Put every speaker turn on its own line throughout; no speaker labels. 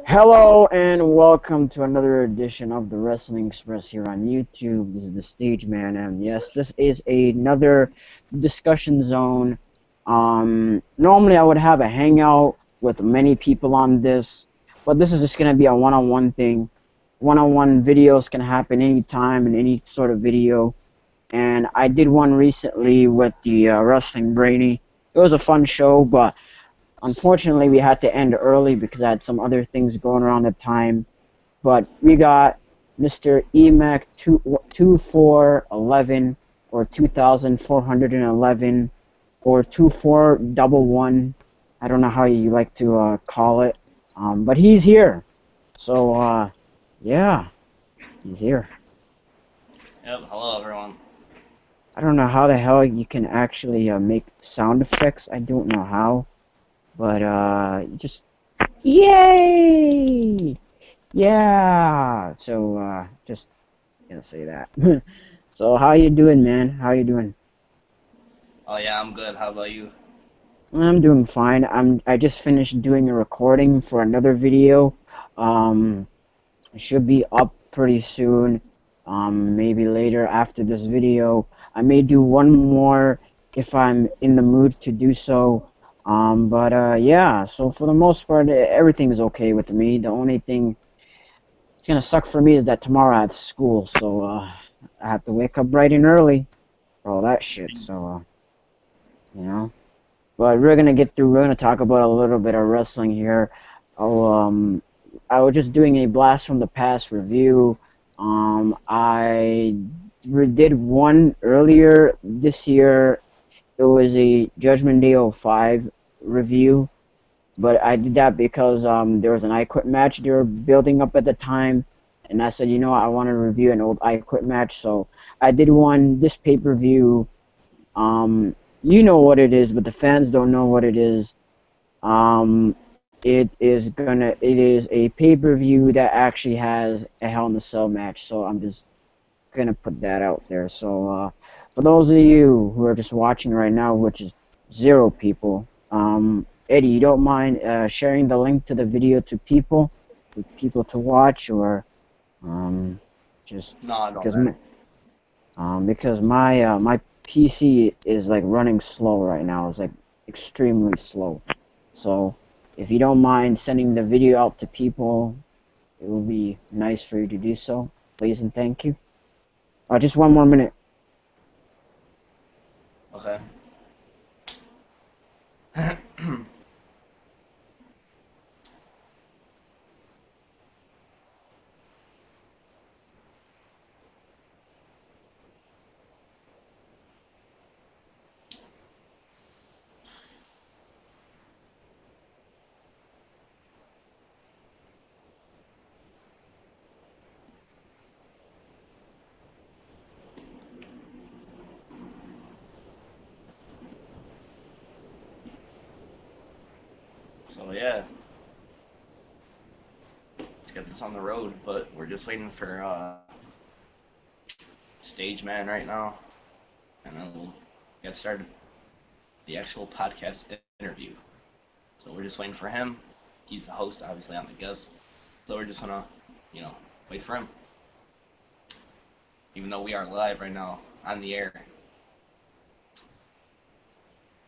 Hello and welcome to another edition of the Wrestling Express here on YouTube. This is the Stage Man, and yes, this is another discussion zone. Normally I would have a hangout with many people on this, but this is just gonna be a one-on-one thing. One-on-one videos can happen anytime in any sort of video, and I did one recently with the Wrestling Brainy. It was a fun show, but unfortunately, we had to end early because I had some other things going around at the time. But we got Mr. EMAC2411 or 2411 or 2411. I don't know how you like to call it. But he's here. So, yeah, he's here.
Yep, hello everyone.
I don't know how the hell you can actually make sound effects. I don't know how. But, just, yay! Yeah! So, just gonna say that. So, how you doing, man? How you doing?
Oh yeah, I'm good. How about you?
I'm doing fine. I just finished doing a recording for another video. Um, it should be up pretty soon. Maybe later after this video. I may do one more if I'm in the mood to do so. Yeah, so for the most part, everything is okay with me. The only thing it's gonna suck for me is that tomorrow I have school, so I have to wake up bright and early for all that shit. So, you know. But we're gonna get through. We're gonna talk about a little bit of wrestling here. Oh, I was just doing a blast from the past review. I did one earlier this year. It was a Judgment Day '05 review, but I did that because there was an I Quit match they were building up at the time, and I said, you know what, I want to review an old I Quit match, so I did one this pay-per-view. You know what it is, but the fans don't know what it is. It is a pay-per-view that actually has a Hell in a Cell match, so I'm just gonna put that out there. So, for those of you who are just watching right now, which is zero people, Eddie, you don't mind sharing the link to the video to people, for people to watch, or um, just
No, I don't
because
matter.
my PC is like running slow right now. It's like extremely slow. So if you don't mind sending the video out to people, it will be nice for you to do so. Please and thank you. Just one more minute.
Okay. So yeah, let's get this on the road, but we're just waiting for Stage Man right now, and then we'll get started. The actual podcast interview. So we're just waiting for him. He's the host, obviously I'm the guest. So we're just gonna, wait for him. Even though we are live right now on the air.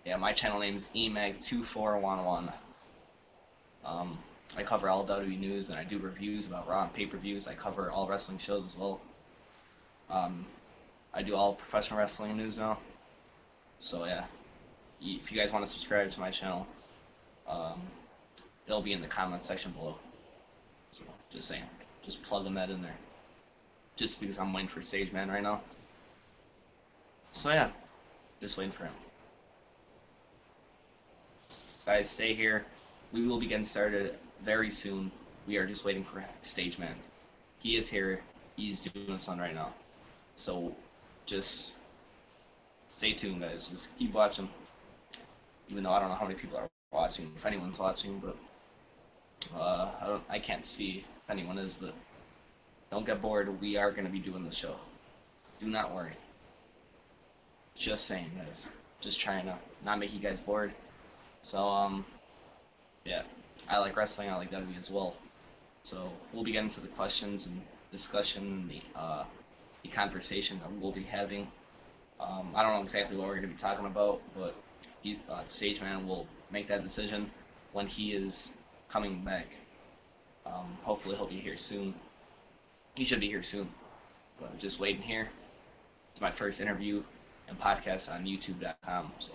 Yeah, my channel name is EMAC2411. I cover all WWE news and I do reviews about Raw and pay-per-views. I cover all wrestling shows as well. I do all professional wrestling news now. So yeah, if you guys want to subscribe to my channel, um, it'll be in the comment section below. So just saying, just plugging that in there. Just because I'm waiting for Stage Man right now. So yeah, just waiting for him. Guys, stay here. We will be getting started very soon. We are just waiting for Stage Man. He is here. He's doing this on right now. So just stay tuned, guys. Just keep watching. Even though I don't know how many people are watching, if anyone's watching, but I can't see if anyone is, but don't get bored. We are going to be doing the show. Do not worry. Just saying, guys. Just trying to not make you guys bored. So, yeah. I like wrestling. I like WWE as well. So we'll be getting to the questions and discussion, the conversation that we'll be having. I don't know exactly what we're going to be talking about, but Stage Man will make that decision when he is coming back. Hopefully he'll be here soon. He should be here soon. But I'm just waiting here. It's my first interview and podcast on YouTube.com, so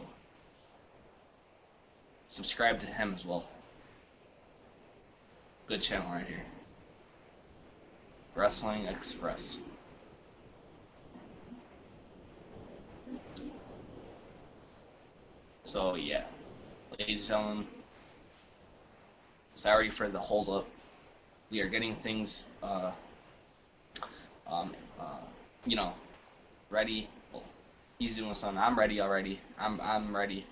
subscribe to him as well. Good channel right here. Wrestling Express. So yeah, ladies and gentlemen, sorry for the hold up. We are getting things, you know, ready. Well, he's doing something. I'm ready already. I'm ready.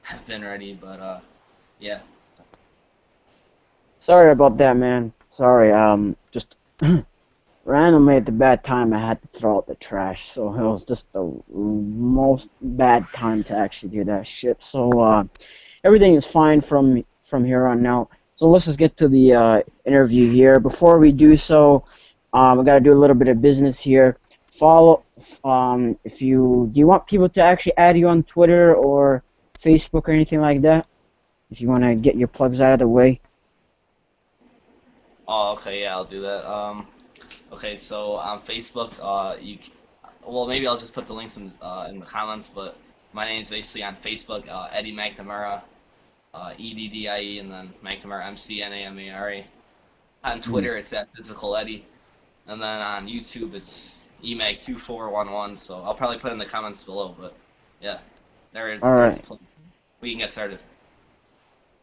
I've been ready, but yeah.
Sorry about that, man. Sorry. Just randomly at the bad time, I had to throw out the trash, so it was just the most bad time to actually do that shit. So everything is fine from here on out. So let's just get to the interview here. Before we do so, I got to do a little bit of business here. Follow. If you do, you want people to actually add you on Twitter or Facebook or anything like that? If you want to get your plugs out of the way.
Oh, okay, yeah, I'll do that. Okay, so on Facebook, well, maybe I'll just put the links in the comments, but my name is basically on Facebook, Eddie McNamara, EDDIE, and then McNamara, McNamara. On Twitter, it's at Physical Eddie, and then on YouTube, it's EMAC2411. So I'll probably put in the comments below, but yeah, there's we can get started.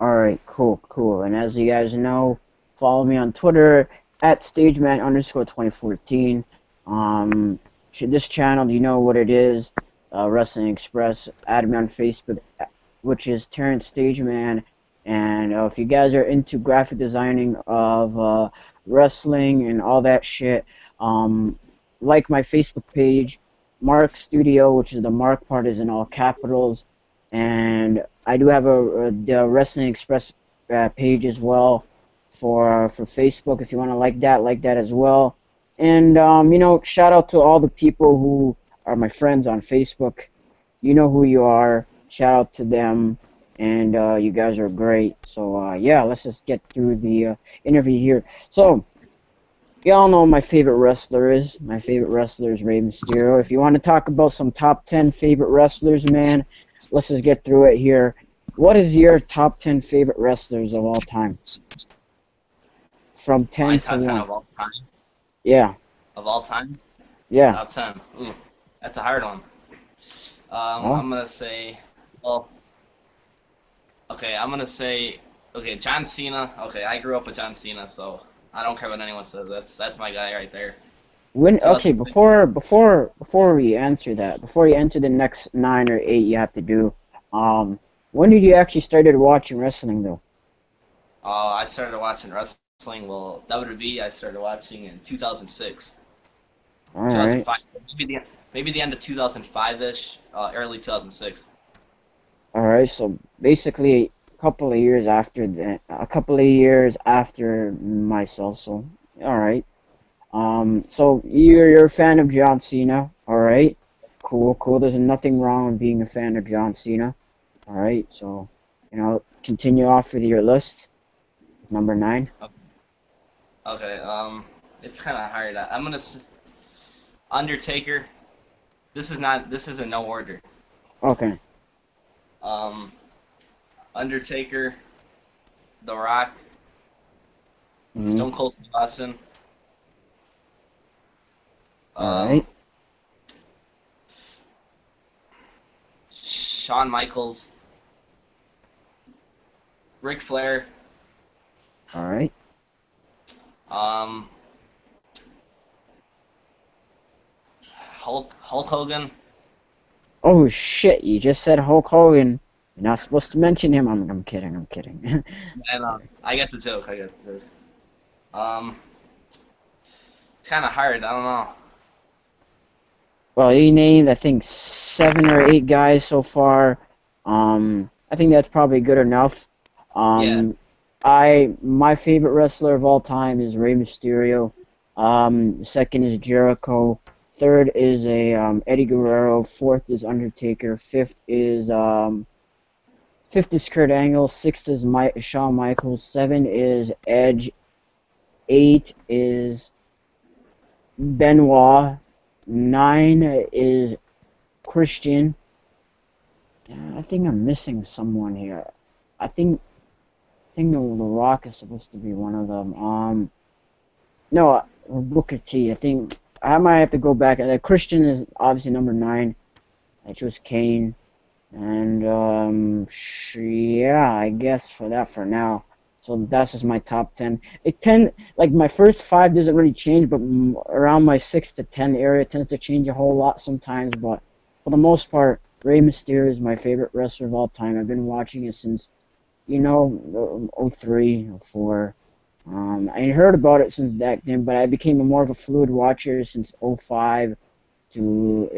All right, cool. And as you guys know, follow me on Twitter at stageman_2014. This channel, you know what it is, Wrestling Express. Add me on Facebook, which is Terrence Stageman. And if you guys are into graphic designing of wrestling and all that shit, like my Facebook page, Mark Studio, which is the Mark part is in all capitals. And I do have the Wrestling Express page as well for Facebook. If you want to like that as well. And you know, shout out to all the people who are my friends on Facebook. You know who you are. Shout out to them, and you guys are great. So yeah, let's just get through the interview here. So y'all know my favorite wrestler is. My favorite wrestler is Rey Mysterio. If you want to talk about some top 10 favorite wrestlers, man, let's just get through it here. What is your top 10 favorite wrestlers of all time? From 10
My
to 1.
10 of all time?
Yeah.
Of all time?
Yeah.
Top 10. Ooh, that's a hard one.
Oh.
I'm going to say, well, okay, I'm going to say, okay, John Cena. Okay, I grew up with John Cena, so I don't care what anyone says. That's my guy right there.
Okay, before we answer that, before you answer the next 9 or 8 you have to do, when did you actually started watching wrestling though?
I started watching wrestling. Well, WWE I started watching in 2006.
All right.
2005, maybe the end of 2005ish, early 2006.
All right, so basically a couple of years after that, a couple of years after myself. So all right. So you're a fan of John Cena, all right? Cool. There's nothing wrong with being a fan of John Cena, all right? So, you know, continue off with your list. Number 9.
Okay. It's kind of hard. I'm gonna Undertaker. This is in no order.
Okay.
Undertaker, The Rock,
Mm-hmm.
Stone Cold Steve Austin.
All right.
Shawn Michaels, Ric Flair,
All right.
Hulk Hogan.
Oh shit! You just said Hulk Hogan. You're not supposed to mention him. I'm kidding.
And I get the joke. It's kind of hard. I don't know.
Well, you named I think 7 or 8 guys so far. I think that's probably good enough.
Yeah.
My favorite wrestler of all time is Rey Mysterio. Second is Jericho. Third is Eddie Guerrero. Fourth is Undertaker. Fifth is Kurt Angle. Sixth is Shawn Michaels. Seven is Edge. Eight is Benoit. Nine is Christian. I think I'm missing someone here. I think the Rock is supposed to be one of them. No, Booker T. I think I might have to go back. Christian is obviously number 9. I chose Kane, and yeah, I guess for now. So that's just my top 10. Like my first 5 doesn't really change, but around my 6 to 10 area tends to change a whole lot sometimes. But for the most part, Rey Mysterio is my favorite wrestler of all time. I've been watching it since, 03, 04. I heard about it since back then, but I became more of a fluid watcher since 05 to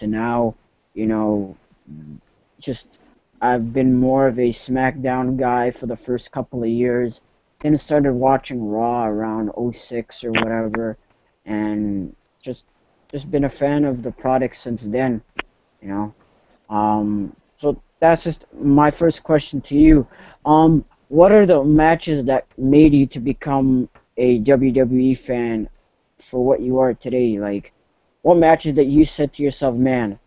now. Just I've been more of a SmackDown guy for the first couple of years. Then I started watching Raw around 06 or whatever, and just been a fan of the product since then. You know. So that's just my first question to you. What are the matches that made you to become a WWE fan for what you are today? Like, what matches that you said to yourself, man,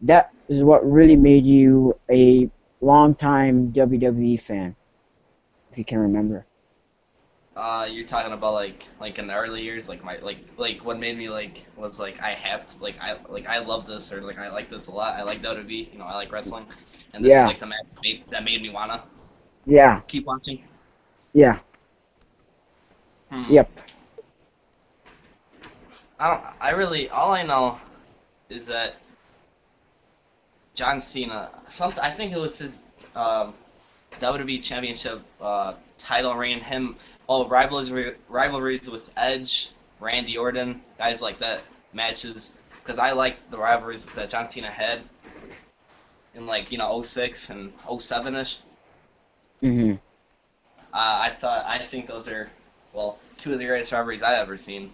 that is what really made you a longtime WWE fan, if you can remember.
You're talking about like in the early years, like what made me was I have to I love this, or I like this a lot. I like WWE, I like wrestling, and this is
Yeah,
like the match that made me wanna
yeah,
keep watching.
yeah,
Hmm.
yep.
I really all I know is that John Cena, I think it was his um, WWE Championship title reign. Rivalries with Edge, Randy Orton, guys like that, matches. Because I like the rivalries that John Cena had in '06 and '07ish.
Mhm.
I think those are, well, two of the greatest rivalries I've ever seen.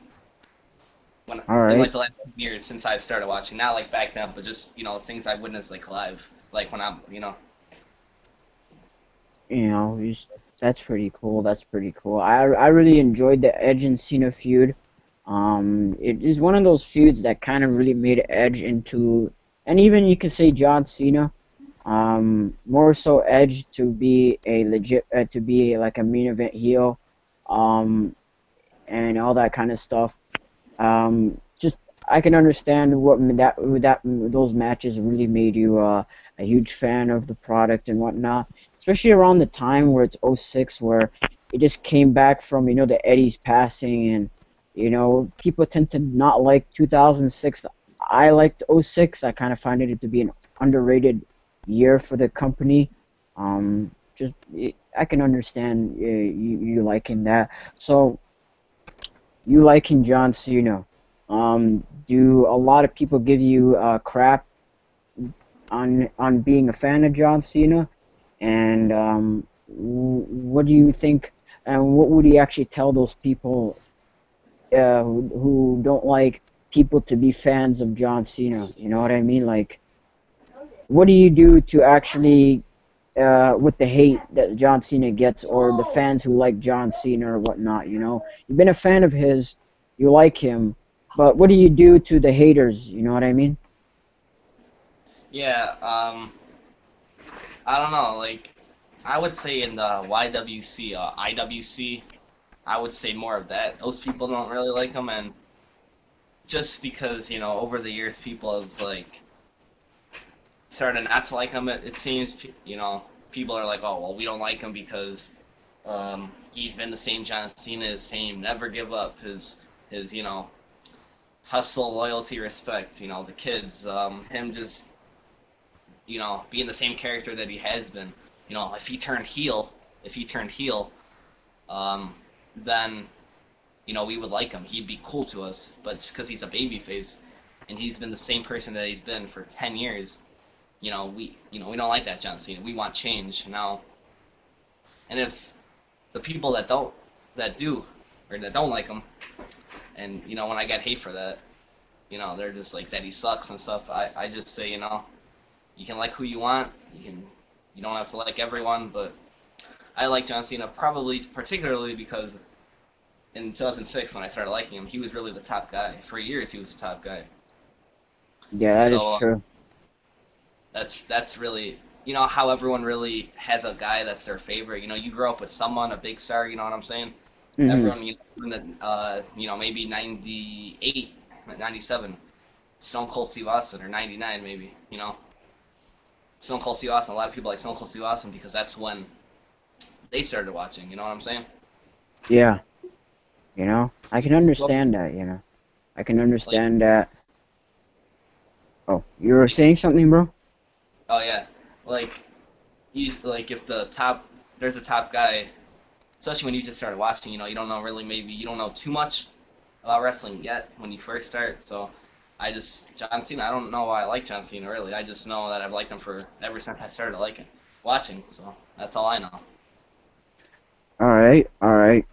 When
All
in
right.
the last years since I've started watching, not back then, but just things I've witnessed live, when I'm
That's pretty cool. That's pretty cool. I really enjoyed the Edge and Cena feud. It is one of those feuds that kind of really made Edge into, and even you could say John Cena, more so Edge to be a legit, to be like a main event heel, um, and all that kind of stuff. Just I can understand those matches really made you a huge fan of the product and whatnot, especially around the time where it's '06, where it just came back from the Eddie's passing, and people tend to not like 2006. I liked '06. I kind of find it to be an underrated year for the company. I can understand you liking that. So you liking John Cena. Do a lot of people give you crap on being a fan of John Cena? And what do you think? And what would you actually tell those people who don't like people to be fans of John Cena? You know what I mean? Like, what do you do to actually with the hate that John Cena gets, or the fans who like John Cena or whatnot? You've been a fan of his, you like him, but what do you do to the haters? You know what I mean?
yeah. I don't know. I would say in the YWC, IWC, I would say more of that. Those people don't really like him, and just because over the years people have started not to like him. It seems people are like, oh well, we don't like him because he's been the same John Cena, his same never give up, his hustle, loyalty, respect. The kids, him just being the same character that he has been. If he turned heel, then we would like him. He'd be cool to us. But just because he's a babyface, and he's been the same person that he's been for 10 years, we don't like that John Cena. We want change now. And if the people that do or that don't like him, and when I get hate for that, they're just like that he sucks and stuff. I just say, you can like who you want. You don't have to like everyone, but I like John Cena probably particularly because in 2006 when I started liking him, he was really the top guy. For years, he was the top guy.
Yeah, that is
So
true.
that's really how everyone really has a guy that's their favorite. You grow up with someone, a big star. You know what I'm saying?
Hmm.
Everyone, in the maybe 98, 97, Stone Cold Steve Austin, or 99 maybe. Stone Cold Steve Austin. A lot of people like Stone Cold Steve Austin because that's when they started watching. You know what I'm saying?
Yeah, I can
Well,
understand that. I can
like,
understand that. Oh, you were saying something, bro?
oh yeah, like like if there's a top guy, especially when you just started watching. You don't know really, maybe you don't know too much about wrestling yet when you first start. So John Cena. I don't know why I like John Cena really. I just know that I've liked him for ever since I started watching. So that's all I know.
All right, all right.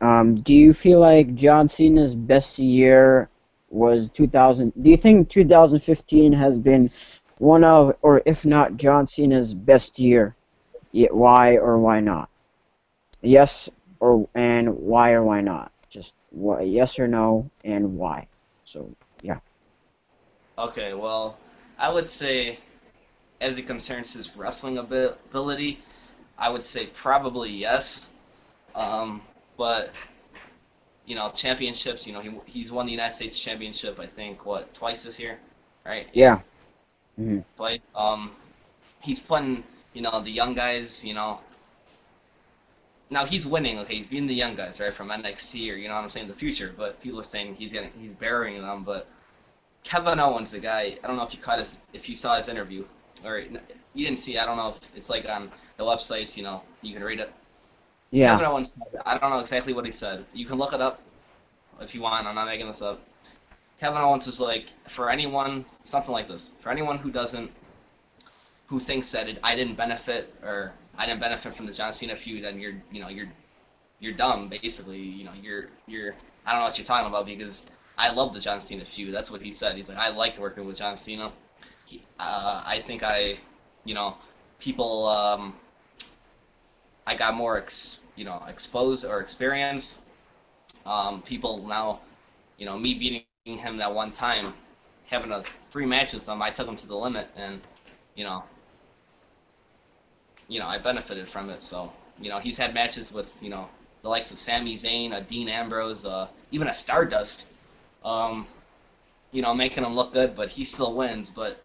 Do you feel like John Cena's best year was 2000? Do you think 2015 has been one of, or if not, John Cena's best year? Why or why not? Yes and why or why not? Just why, yes or no, and why. So yeah.
Okay, well, I would say as it concerns his wrestling ability, I would say probably yes. Um, but championships. He's won the United States Championship. I think twice this year, right? Yeah,
Yeah. Hmm.
twice. He's putting the young guys. Now he's winning. Okay, he's beating the young guys, right, from NXT, or what I'm saying, the future. But people are saying he's burying them. But Kevin Owens, the guy. I don't know if you saw his interview, or you didn't see. I don't know if it's like on the websites. You can read it.
Yeah.
Kevin Owens said, I don't know exactly what he said. You can look it up if you want. I'm not making this up. Kevin Owens was like, for anyone, something like this, for anyone who thinks that I didn't benefit, or I didn't benefit from the John Cena feud, and you're dumb, basically. You're I don't know what you're talking about, because I love the John Cena feud. That's what he said. He's like, I liked working with John Cena. I think people, I got more exposed or experience. People now, me beating him that one time, having 3 matches with him, I took him to the limit, and you know, I benefited from it. So, he's had matches with the likes of Sami Zayn, Dean Ambrose, even a Stardust, um, making him look good, but he still wins. But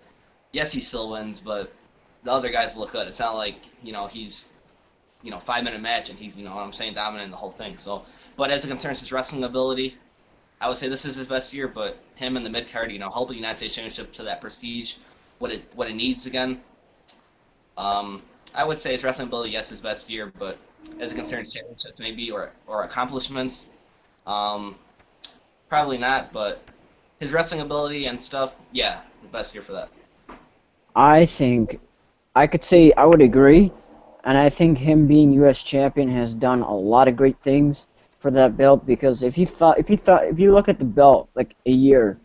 yes, he still wins, but the other guys look good. It's not like he's 5-minute match and he's what I'm saying, dominating the whole thing. So, but as it concerns his wrestling ability, I would say this is his best year, but him in the mid card, hold the United States Championship to that prestige, what it needs again. I would say his wrestling ability, yes, his best year, but as it concerns championships, maybe, or accomplishments, um, probably not. But his wrestling ability and stuff, yeah, the best year for that.
I think I could say I would agree, and I think him being U.S. champion has done a lot of great things for that belt. Because if you look at the belt like a year,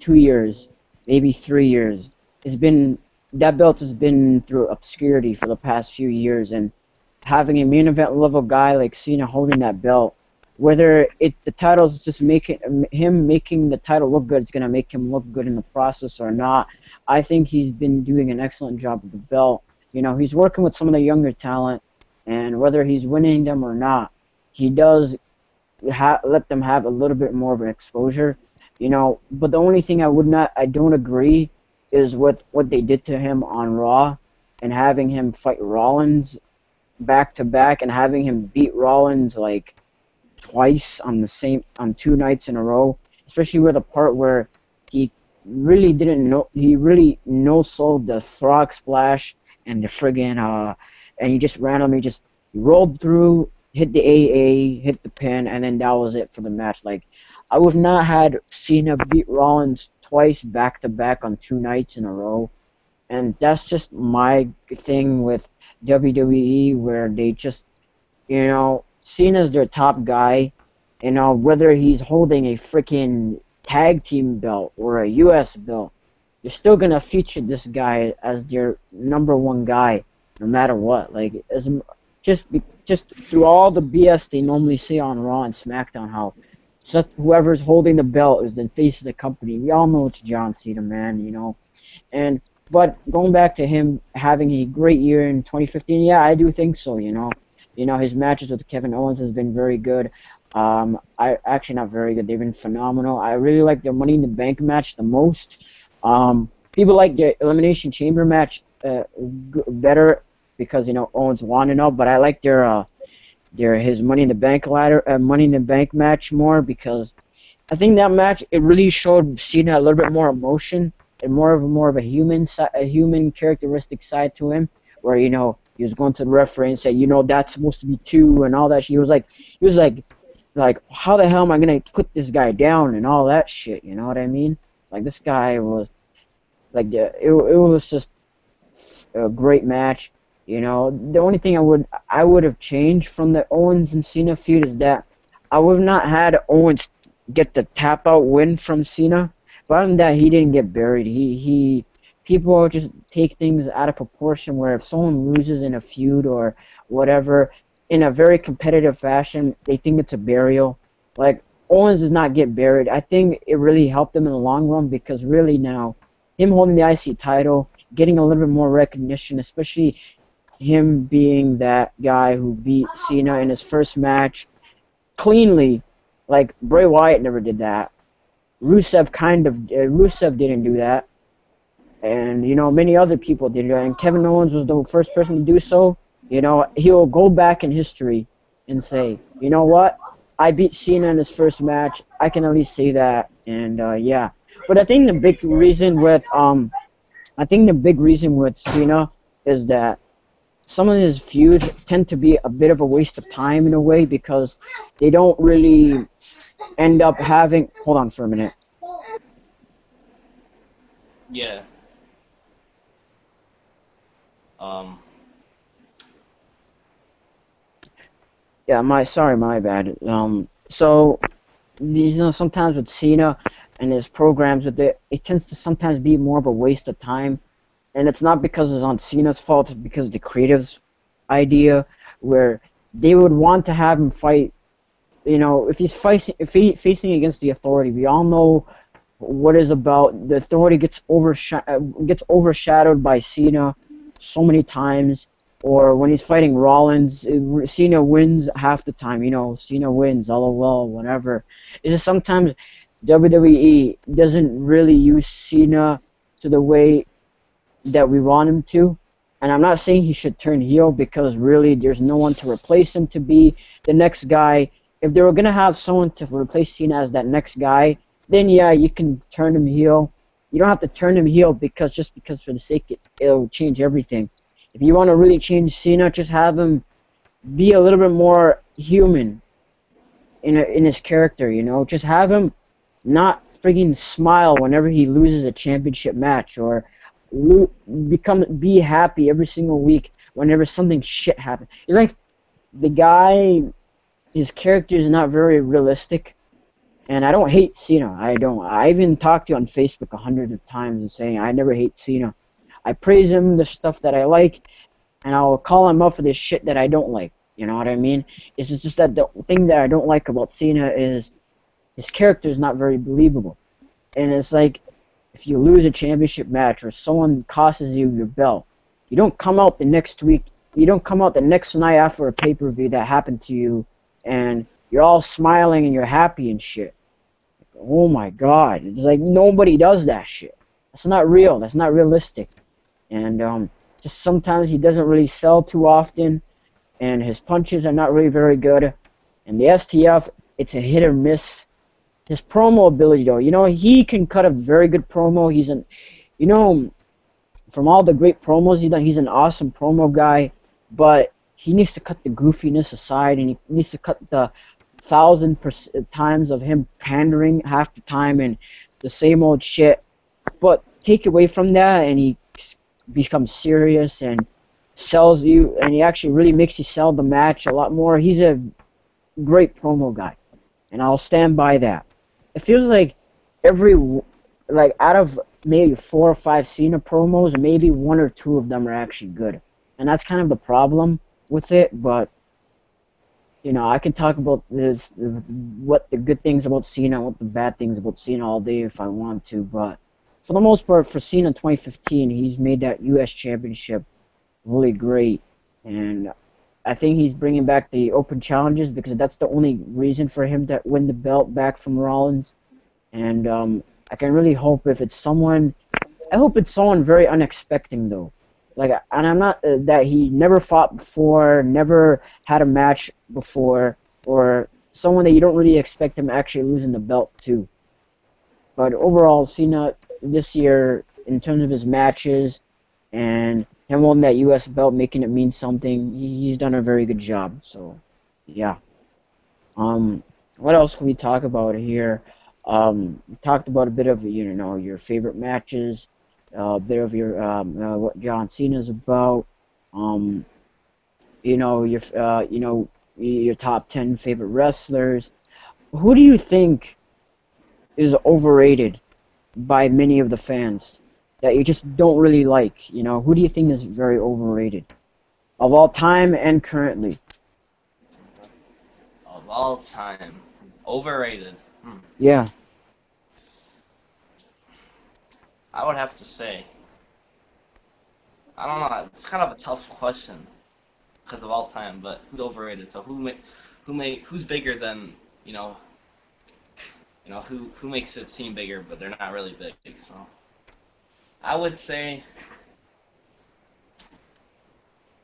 2 years, maybe 3 years, it's been that belt has been through obscurity for the past few years, and having a main event level guy like Cena holding that belt, whether the title's just making the title look good, it's gonna make him look good in the process or not. I think he's been doing an excellent job with the belt. He's working with some of the younger talent, and whether he's winning them or not, he does let them have a little bit more of an exposure. But the only thing I don't agree is with what they did to him on Raw, and having him fight Rollins back to back, and having him beat Rollins like twice on 2 nights in a row, especially with the part where he he really no sold the frog splash and the friggin' and he just randomly just rolled through, hit the AA, hit the pin, and then that was it for the match. Like, I would not had Cena beat Rollins twice back to back on 2 nights in a row. And that's just my thing with WWE, where they just You know, Cena's their top guy. You know, whether he's holding a freaking tag team belt or a U.S. belt, you're still gonna feature this guy as their #1 guy, no matter what. Like, just through all the BS they normally say on Raw and SmackDown, how whoever's holding the belt is the face of the company. We all know it's John Cena, man. You know, and but going back to him having a great year in 2015, yeah, I do think so. You know his matches with Kevin Owens has been very good. I actually not very good. They've been phenomenal. I really like their Money in the Bank match the most. People like their Elimination Chamber match better because Owens won and all. But I like his Money in the Bank Money in the Bank match more because I think that match it really showed Cena a little bit more emotion and more of a human characteristic side to him, where he was going to the referee and said, that's supposed to be 2 and all that. He was like, how the hell am I gonna put this guy down and all that shit? You know what I mean? Like, this guy was like, it was just a great match. The only thing I would have changed from the Owens and Cena feud is that I would have not had Owens get the tap out win from Cena. But other than that, he didn't get buried. People just take things out of proportion, where if someone loses in a feud or whatever in a very competitive fashion, they think it's a burial. Like, Owens does not get buried. I think it really helped him in the long run, because really now, him holding the IC title, getting a little bit more recognition, especially him being that guy who beat Cena in his first match cleanly. Like, Bray Wyatt never did that. Rusev didn't do that. And, many other people did it. And Kevin Owens was the first person to do so. He'll go back in history and say, you know what? I beat Cena in his first match. I can at least say that. And, yeah. But I think the big reason with Cena is that some of his feuds tend to be a bit of a waste of time in a way, because they don't really end up having... Hold on for a minute.
Yeah.
Yeah, my bad. So, sometimes with Cena and his programs, it tends to sometimes be more of a waste of time. And it's not because it's on Cena's fault, it's because of the creative's idea, where they would want to have him fight. If he's facing against the Authority, we all know what is about. The Authority gets overshadowed by Cena so many times. Or when he's fighting Rollins, Cena wins half the time. Cena wins, LOL, whatever. It's just sometimes WWE doesn't really use Cena to the way that we want him to. And I'm not saying he should turn heel, because really there's no one to replace him to be the next guy. If they were going to have someone to replace Cena as that next guy, then yeah, you can turn him heel. You don't have to turn him heel because for the sake it'll change everything. If you want to really change Cena, just have him be a little bit more human in his character, Just have him not freaking smile whenever he loses a championship match, or be happy every single week whenever something shit happens. It's like the guy, his character is not very realistic. And I don't hate Cena. I don't. I even talked to you on Facebook 100 of times and saying I never hate Cena. I praise him, the stuff that I like, and I'll call him up for the shit that I don't like. You know what I mean? It's just that the thing that I don't like about Cena is his character is not very believable. And it's like, if you lose a championship match or someone costs you your belt, you don't come out the next week, you don't come out the next night after a pay-per-view that happened to you, and you're all smiling and you're happy and shit. Oh my God. It's like nobody does that shit. That's not real. That's not realistic. And just sometimes he doesn't really sell too often, and his punches are not really very good. And the STF, it's a hit or miss. His promo ability, though, he can cut a very good promo. From all the great promos he's done, he's an awesome promo guy, but he needs to cut the goofiness aside, and he needs to cut the 1,000% times of him pandering half the time and the same old shit. But take away from that, and he becomes serious and sells you, and he actually really makes you sell the match a lot more. He's a great promo guy, and I'll stand by that. It feels like like out of maybe 4 or 5 Cena promos, maybe 1 or 2 of them are actually good, and that's kind of the problem with it. But you know, I can talk about what the good things about Cena, what the bad things about Cena all day if I want to. But for the most part, for Cena in 2015, he's made that U.S. Championship really great, and I think he's bringing back the open challenges because that's the only reason for him to win the belt back from Rollins. And I can really hope if it's someone, I hope it's someone very unexpected though. Like, and I'm not that he never fought before, never had a match before, or someone that you don't really expect him actually losing the belt to. But overall, Cena this year, in terms of his matches and him holding that U.S. belt, making it mean something, he's done a very good job. So, yeah. What else can we talk about here? We talked about a bit of, you know, your favorite matches, a bit of your what John Cena's about, you know, your top 10 favorite wrestlers. Who do you think is overrated by many of the fans that you just don't really like? You know, who do you think is very overrated of all time and currently?
Of all time, overrated.
Yeah.
I would have to say, I don't know. It's kind of a tough question because of all time. But who's overrated? So who's bigger than who makes it seem bigger, but they're not really big. So I would say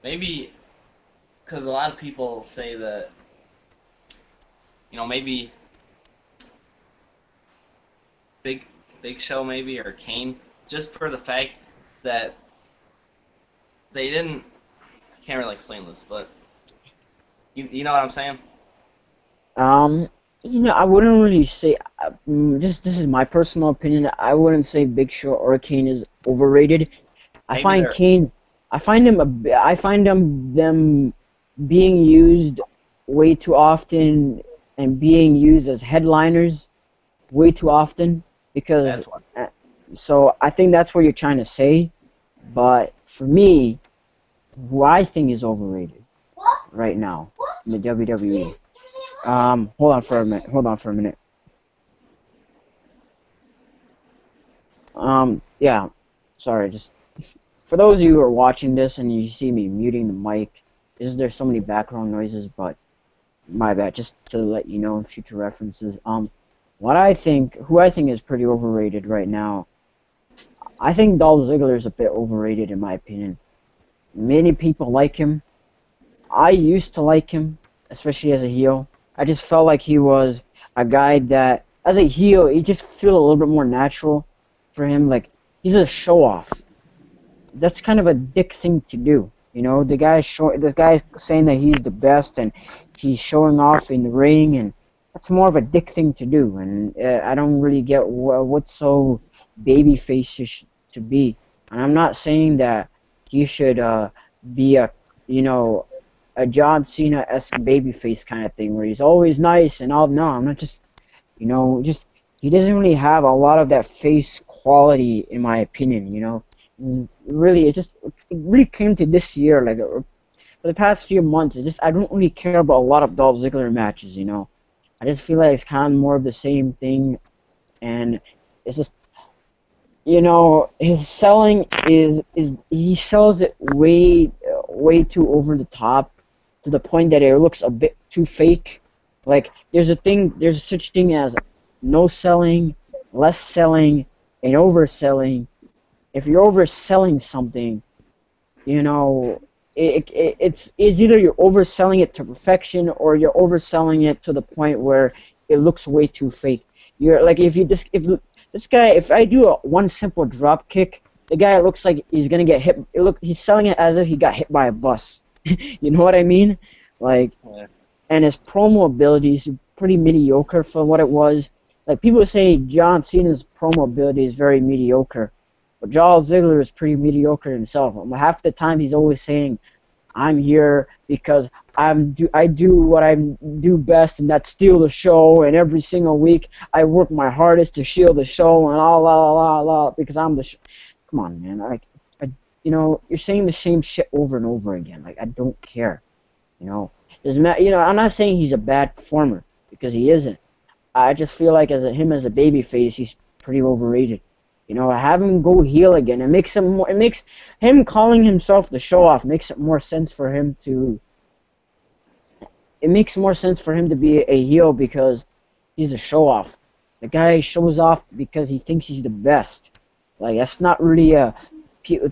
maybe because a lot of people say that maybe Big Show maybe or Kane, just for the fact that they didn't. I can't really explain this, but you know what I'm saying?
You know, I wouldn't really say. Just this is my personal opinion. I wouldn't say Big Show or Kane is overrated. I find Kane. I find them being used way too often and being used as headliners way too often because. So I think that's what you're trying to say, but for me, who I think is overrated right now in the WWE. Hold on for a minute. Yeah, sorry. Just for those of you who are watching this and you see me muting the mic, there's so many background noises, but my bad. Just to let you know in future references. Who I think is pretty overrated right now. I think Dolph Ziggler is a bit overrated in my opinion. Many people like him. I used to like him, especially as a heel. I just felt like he was a guy that, as a heel, he just feel a little bit more natural for him. Like, he's a show-off. That's kind of a dick thing to do. You know, this guy's saying that he's the best and he's showing off in the ring, and that's more of a dick thing to do. And I don't really get what's so babyface to be. And I'm not saying that he should be a John Cena-esque babyface kind of thing where he's always nice and all. No, I'm not just, he doesn't really have a lot of that face quality in my opinion, you know. And really, it really came to this year, like for the past few months, I don't really care about a lot of Dolph Ziggler matches, you know. I just feel like it's kind of more of the same thing, and it's just, you know, his selling is he sells it way too over the top, to the point that it looks a bit too fake. Like, there's such thing as no selling, less selling, and overselling. If you're overselling something, you know, it's either you're overselling it to perfection or you're overselling it to the point where it looks way too fake. You're like, if I do one simple drop kick, the guy looks like he's gonna get hit. He's selling it as if he got hit by a bus. You know what I mean? Like, yeah. And his promo abilities are pretty mediocre for what it was. Like, people say John Cena's promo ability is very mediocre, But Dolph Ziggler is pretty mediocre himself. Half the time he's always saying, I'm here because I do what I do best, and that's steal the show. And every single week I work my hardest to steal the show, and all la la la because I'm the. Come on, man. You're saying the same shit over and over again. Like, I don't care. I'm not saying he's a bad performer because he isn't. I just feel like him as a babyface, he's pretty overrated. Have him go heel again. It makes him calling himself the show off makes it more sense for him to. It makes more sense for him to be a heel because he's a show off. The guy shows off because he thinks he's the best. Like, that's not really a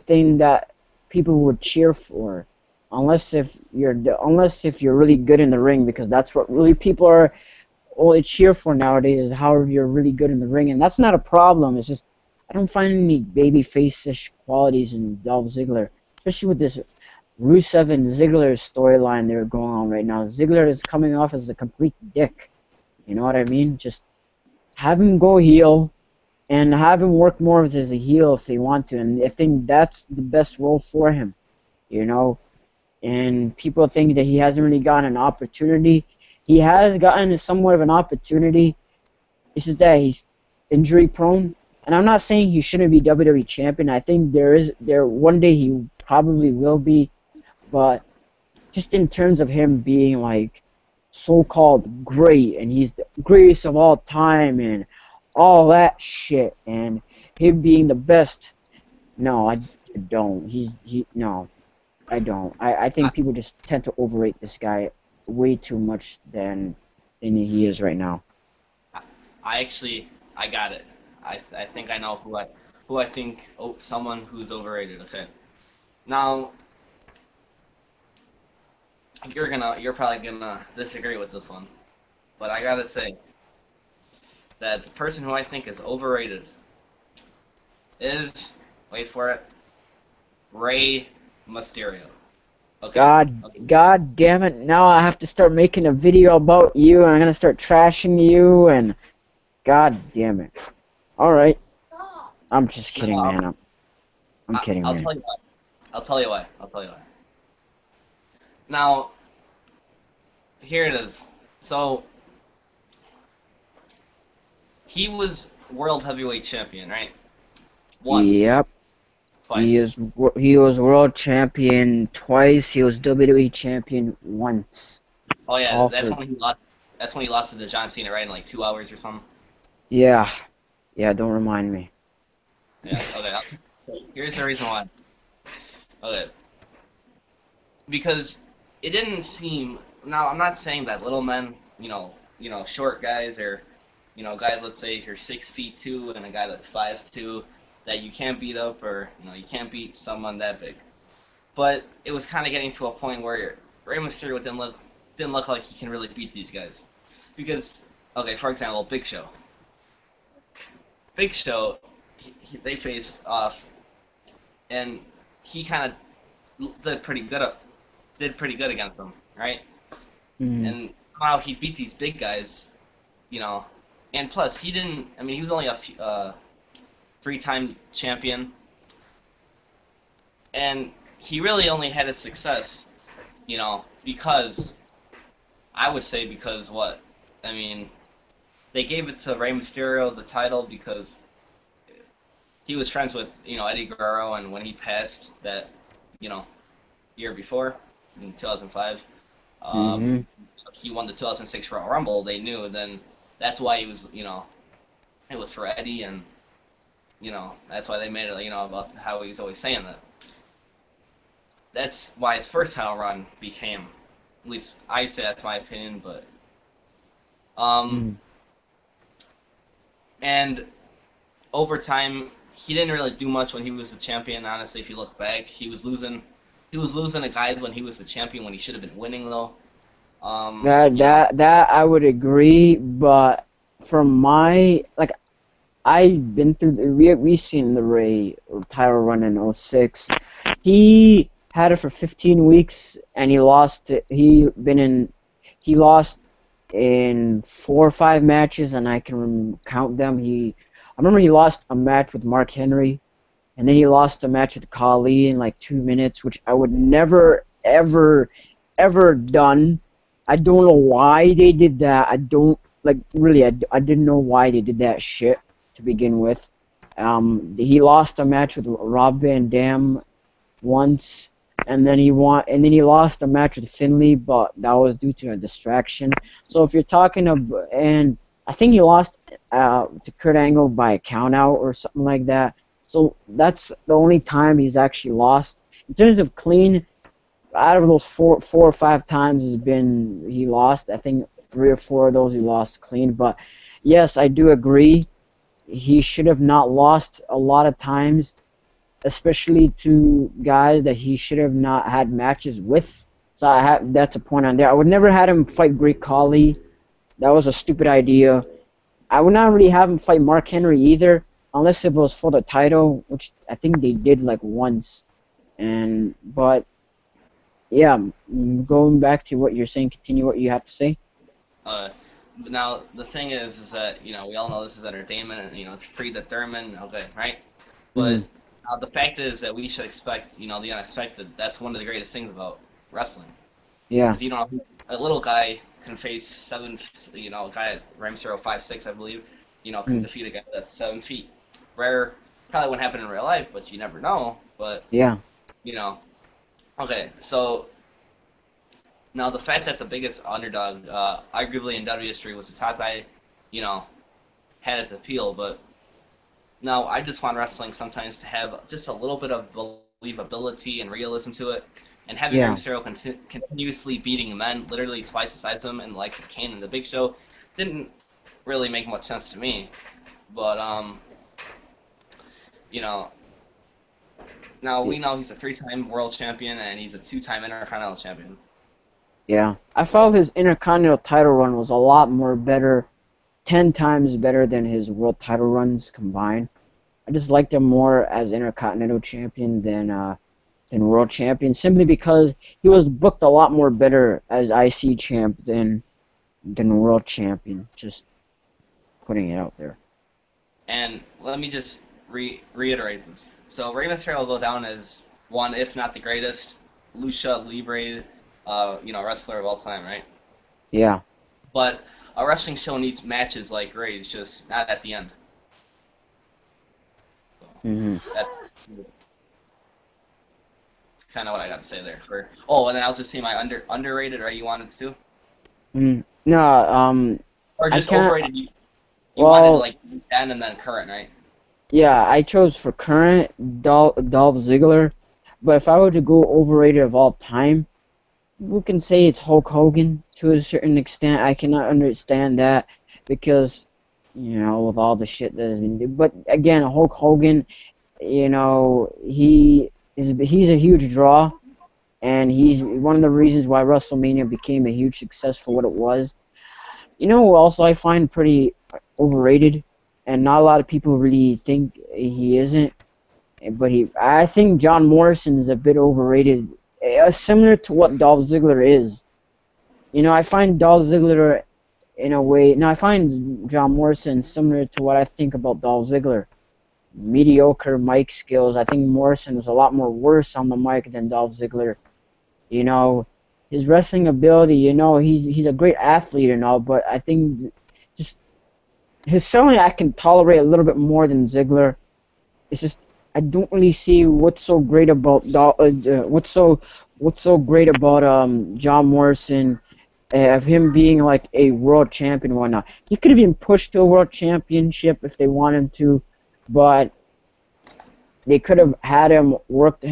thing that people would cheer for, unless if you're really good in the ring, because that's what really people are only cheer for nowadays, is how you're really good in the ring, and that's not a problem. It's just I don't find any babyface-ish qualities in Dolph Ziggler, especially with this Rusev and Ziggler storyline they're going on right now. Ziggler is coming off as a complete dick. You know what I mean? Just have him go heel and have him work more as a heel if they want to, and I think that's the best role for him. And people think that he hasn't really gotten an opportunity. He has gotten somewhat of an opportunity. It's just that he's injury prone. And I'm not saying he shouldn't be WWE champion. I think one day he probably will be, but just in terms of him being like so-called great, and he's the greatest of all time, and all that shit, and him being the best. No, I don't. No, I don't. I think people just tend to overrate this guy way too much than he is right now.
I got it. I think I know who I think someone who's overrated. Okay, now you're probably gonna disagree with this one, but I gotta say that the person who I think is overrated is, wait for it, Rey Mysterio. Okay.
God damn it! Now I have to start making a video about you, and I'm gonna start trashing you, and God damn it! All right. Stop. I'm just kidding, man. I'm kidding, man.
I'll tell you why. Now, here it is. So, he was World Heavyweight Champion, right? Once.
Yep.
Twice.
He was World Champion twice. He was WWE Champion once.
Oh yeah, that's when he lost. That's when he lost to the John Cena, right, in like 2 hours or something.
Yeah. Yeah, don't remind me.
Yeah, okay. Here's the reason why. Okay. Because it didn't seem... Now, I'm not saying that little men, short guys, or, guys, let's say if you're 6'2" and a guy that's 5'2", that you can't beat up, or, you can't beat someone that big. But it was kind of getting to a point where Rey Mysterio didn't look like he can really beat these guys. Because, okay, for example, Big Show. They faced off, and he kind of did pretty good against them, right?
Mm-hmm.
And somehow he beat these big guys, and plus he was only a 3-time champion, and he really only had his success, because what? They gave it to Rey Mysterio, the title, because he was friends with, Eddie Guerrero, and when he passed that, year before, in 2005, he won the 2006 Royal Rumble. They knew, then that's why he was, it was for Eddie, and, that's why they made it, about how he's always saying that. That's why his first title run became, at least I'd say that's my opinion, but, and over time, he didn't really do much when he was the champion. Honestly, if you look back, he was losing to guys when he was the champion, when he should have been winning, though.
That I would agree, but from I've been through we've seen the Rey title run in 2006. He had it for 15 weeks, and he lost it. He lost in 4 or 5 matches, and I can count them. I remember he lost a match with Mark Henry. and then he lost a match with Khali in like 2 minutes, which I would never, ever, ever done. I don't know why they did that. I don't, like, really, I didn't know why they did that shit to begin with. He lost a match with Rob Van Dam once, and then he lost a match with Finlay, but that was due to a distraction. So if you're talking about, and I think he lost to Kurt Angle by a countout or something like that. So that's the only time he's actually lost. In terms of clean, out of those four or five times he lost. I think 3 or 4 of those he lost clean. But yes, I do agree. He should have not lost a lot of times, especially to guys that he should have not had matches with. So that's a point on there. I would never had him fight Great Khali. That was a stupid idea. I would not really have him fight Mark Henry either, unless it was for the title, which I think they did like once. But yeah, going back to what you're saying, continue what you have to say.
Now the thing is that we all know this is entertainment, and it's predetermined, okay, right? But the fact is that we should expect the unexpected. That's one of the greatest things about wrestling.
Yeah.
Because a little guy can face a guy at Ramsero 5'6", I believe, can defeat a guy that's 7 feet. Rare, probably wouldn't happen in real life, but you never know. But
yeah,
okay, so. Now, the fact that the biggest underdog, arguably in WWE history, was the top guy, had its appeal. But now, I just want wrestling sometimes to have just a little bit of believability and realism to it. And having Rey Mysterio continuously beating men, literally twice the size of him, and like Kane and the Big Show, didn't really make much sense to me. But now we know he's a 3-time world champion and he's a 2-time Intercontinental champion.
Yeah, I felt his Intercontinental title run was a lot more better, 10 times better than his world title runs combined. I just liked him more as Intercontinental champion than world champion, simply because he was booked a lot more better as IC champ than world champion. Just putting it out there.
And let me just reiterate this. So Rey Mysterio will go down as one, if not the greatest, lucha libre wrestler of all time, right?
Yeah.
But a wrestling show needs matches like Ray's, just not at the end. So that's kind of what I got to say there. And then I'll just say my underrated, right? You wanted to?
No,
or just overrated. You wanted like then and then current, right?
Yeah, I chose for current Dolph Ziggler, but if I were to go overrated of all time, we can say it's Hulk Hogan to a certain extent. I cannot understand that because, with all the shit that has been done. But again, Hulk Hogan, he's a huge draw, and he's one of the reasons why WrestleMania became a huge success for what it was. Who also I find pretty overrated, and not a lot of people really think he isn't, but I think John Morrison is a bit overrated. Similar to what Dolph Ziggler is. I find Dolph Ziggler in a way... I find John Morrison similar to what I think about Dolph Ziggler. Mediocre mic skills. I think Morrison was a lot more worse on the mic than Dolph Ziggler. His wrestling ability, he's a great athlete and all, but I think just his selling I can tolerate a little bit more than Ziggler. It's just I don't really see what's so great about what's so great about John Morrison, of him being like a world champion and whatnot. He could have been pushed to a world championship if they wanted him to, but they could have had him work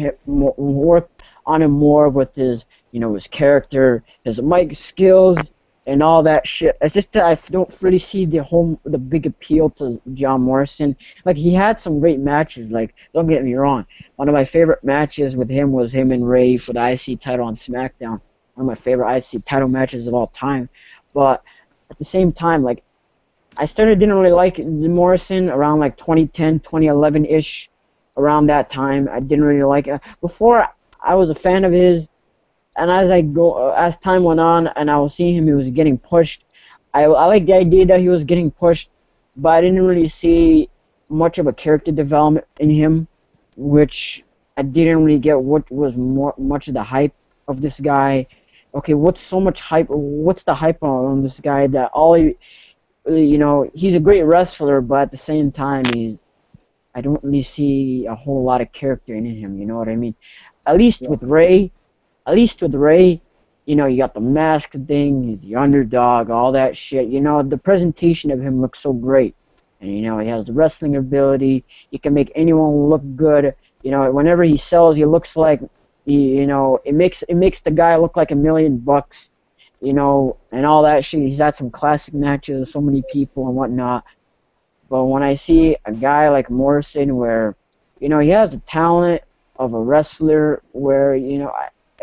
on him more with his his character, his mic skills, and all that shit. It's just that I don't really see the big appeal to John Morrison. Like, he had some great matches. Like, don't get me wrong, one of my favorite matches with him was him and Ray for the IC title on SmackDown. One of my favorite IC title matches of all time. But at the same time, like, I didn't really like Morrison around like 2010, 2011-ish. Around that time, I didn't really like it. Before, I was a fan of his. And as time went on, and I was seeing him, he was getting pushed. I liked the idea that he was getting pushed, but I didn't really see much of a character development in him. which I didn't really get what was much of the hype of this guy. Okay, what's so much hype? What's the hype on this guy that all he, he's a great wrestler, but at the same time, I don't really see a whole lot of character in him. You know what I mean? At least
Yeah.
with Ray, at least with Ray, you got the mask thing, he's the underdog, all that shit. The presentation of him looks so great. And, he has the wrestling ability. He can make anyone look good. Whenever he sells, he looks like, it makes the guy look like $1,000,000, and all that shit. He's had some classic matches with so many people and whatnot. But when I see a guy like Morrison where, he has the talent of a wrestler where,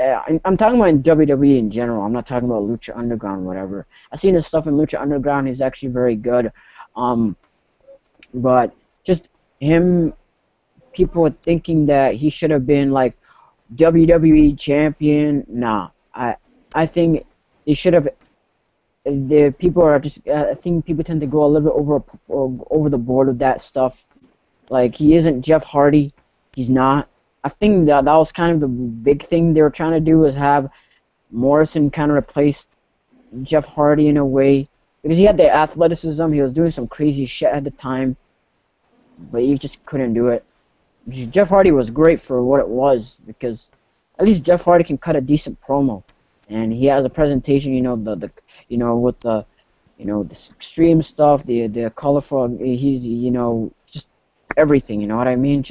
I'm talking about in WWE in general. I'm not talking about Lucha Underground or whatever. I've seen his stuff in Lucha Underground. He's actually very good. But just him, people were thinking that he should have been like WWE champion. Nah, I think he should have. The people are just. I think people tend to go a little bit over the board with that stuff. Like, he isn't Jeff Hardy. He's not. I think that was kind of the big thing they were trying to do, was have Morrison kind of replace Jeff Hardy in a way, because he had the athleticism. He was doing some crazy shit at the time, but he just couldn't do it. Jeff Hardy was great for what it was, because at least Jeff Hardy can cut a decent promo, and he has a presentation. With the this extreme stuff, the colorful. He's just everything. You know what I mean?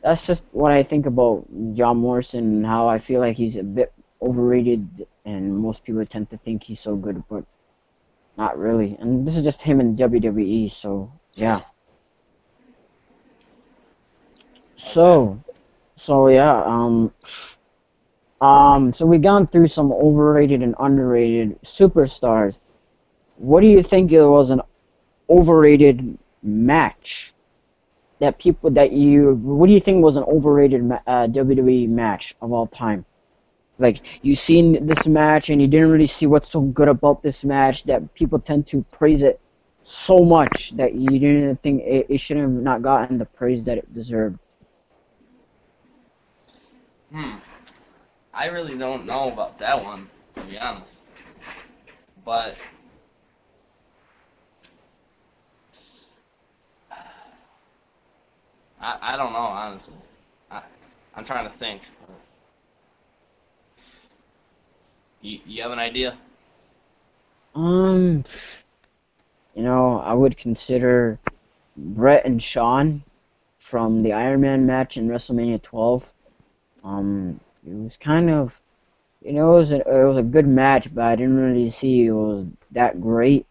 That's just what I think about John Morrison, and how I feel like he's a bit overrated, and most people tend to think he's so good, but not really. And this is just him in WWE, so yeah. So yeah, so we've gone through some overrated and underrated superstars. What do you think it was an overrated match? What do you think was an overrated WWE match of all time? Like, you seen this match and you didn't really see what's so good about this match, that people tend to praise it so much that you didn't think it should have not gotten the praise that it deserved.
I really don't know about that one, to be honest. But I don't know, honestly. I'm trying to think. You have an idea?
I would consider Brett and Shawn from the Iron Man match in WrestleMania 12. It was kind of, it was a good match, but I didn't really see it was that great.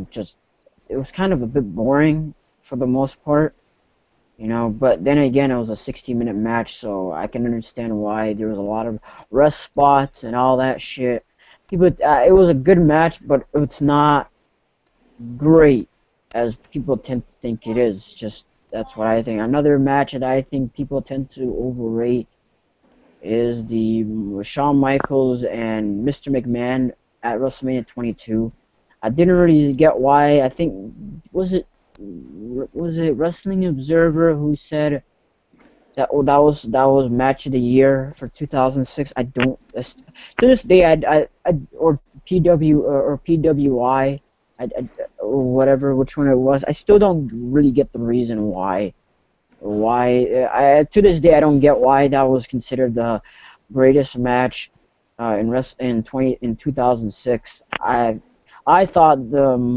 Just, it was kind of a bit boring for the most part, but then again, it was a 60-minute match, so I can understand why there was a lot of rest spots and all that shit. It was a good match, but it's not great as people tend to think it is. Just, that's what I think. Another match that I think people tend to overrate is the Shawn Michaels and Mr. McMahon at WrestleMania 22. I didn't really get why. I think, was it Wrestling Observer who said that that was match of the year for 2006? I don't, to this day, or PWI, or whatever, which one it was. I still don't really get the reason why. To this day, I don't get why that was considered the greatest match in 2006. I thought,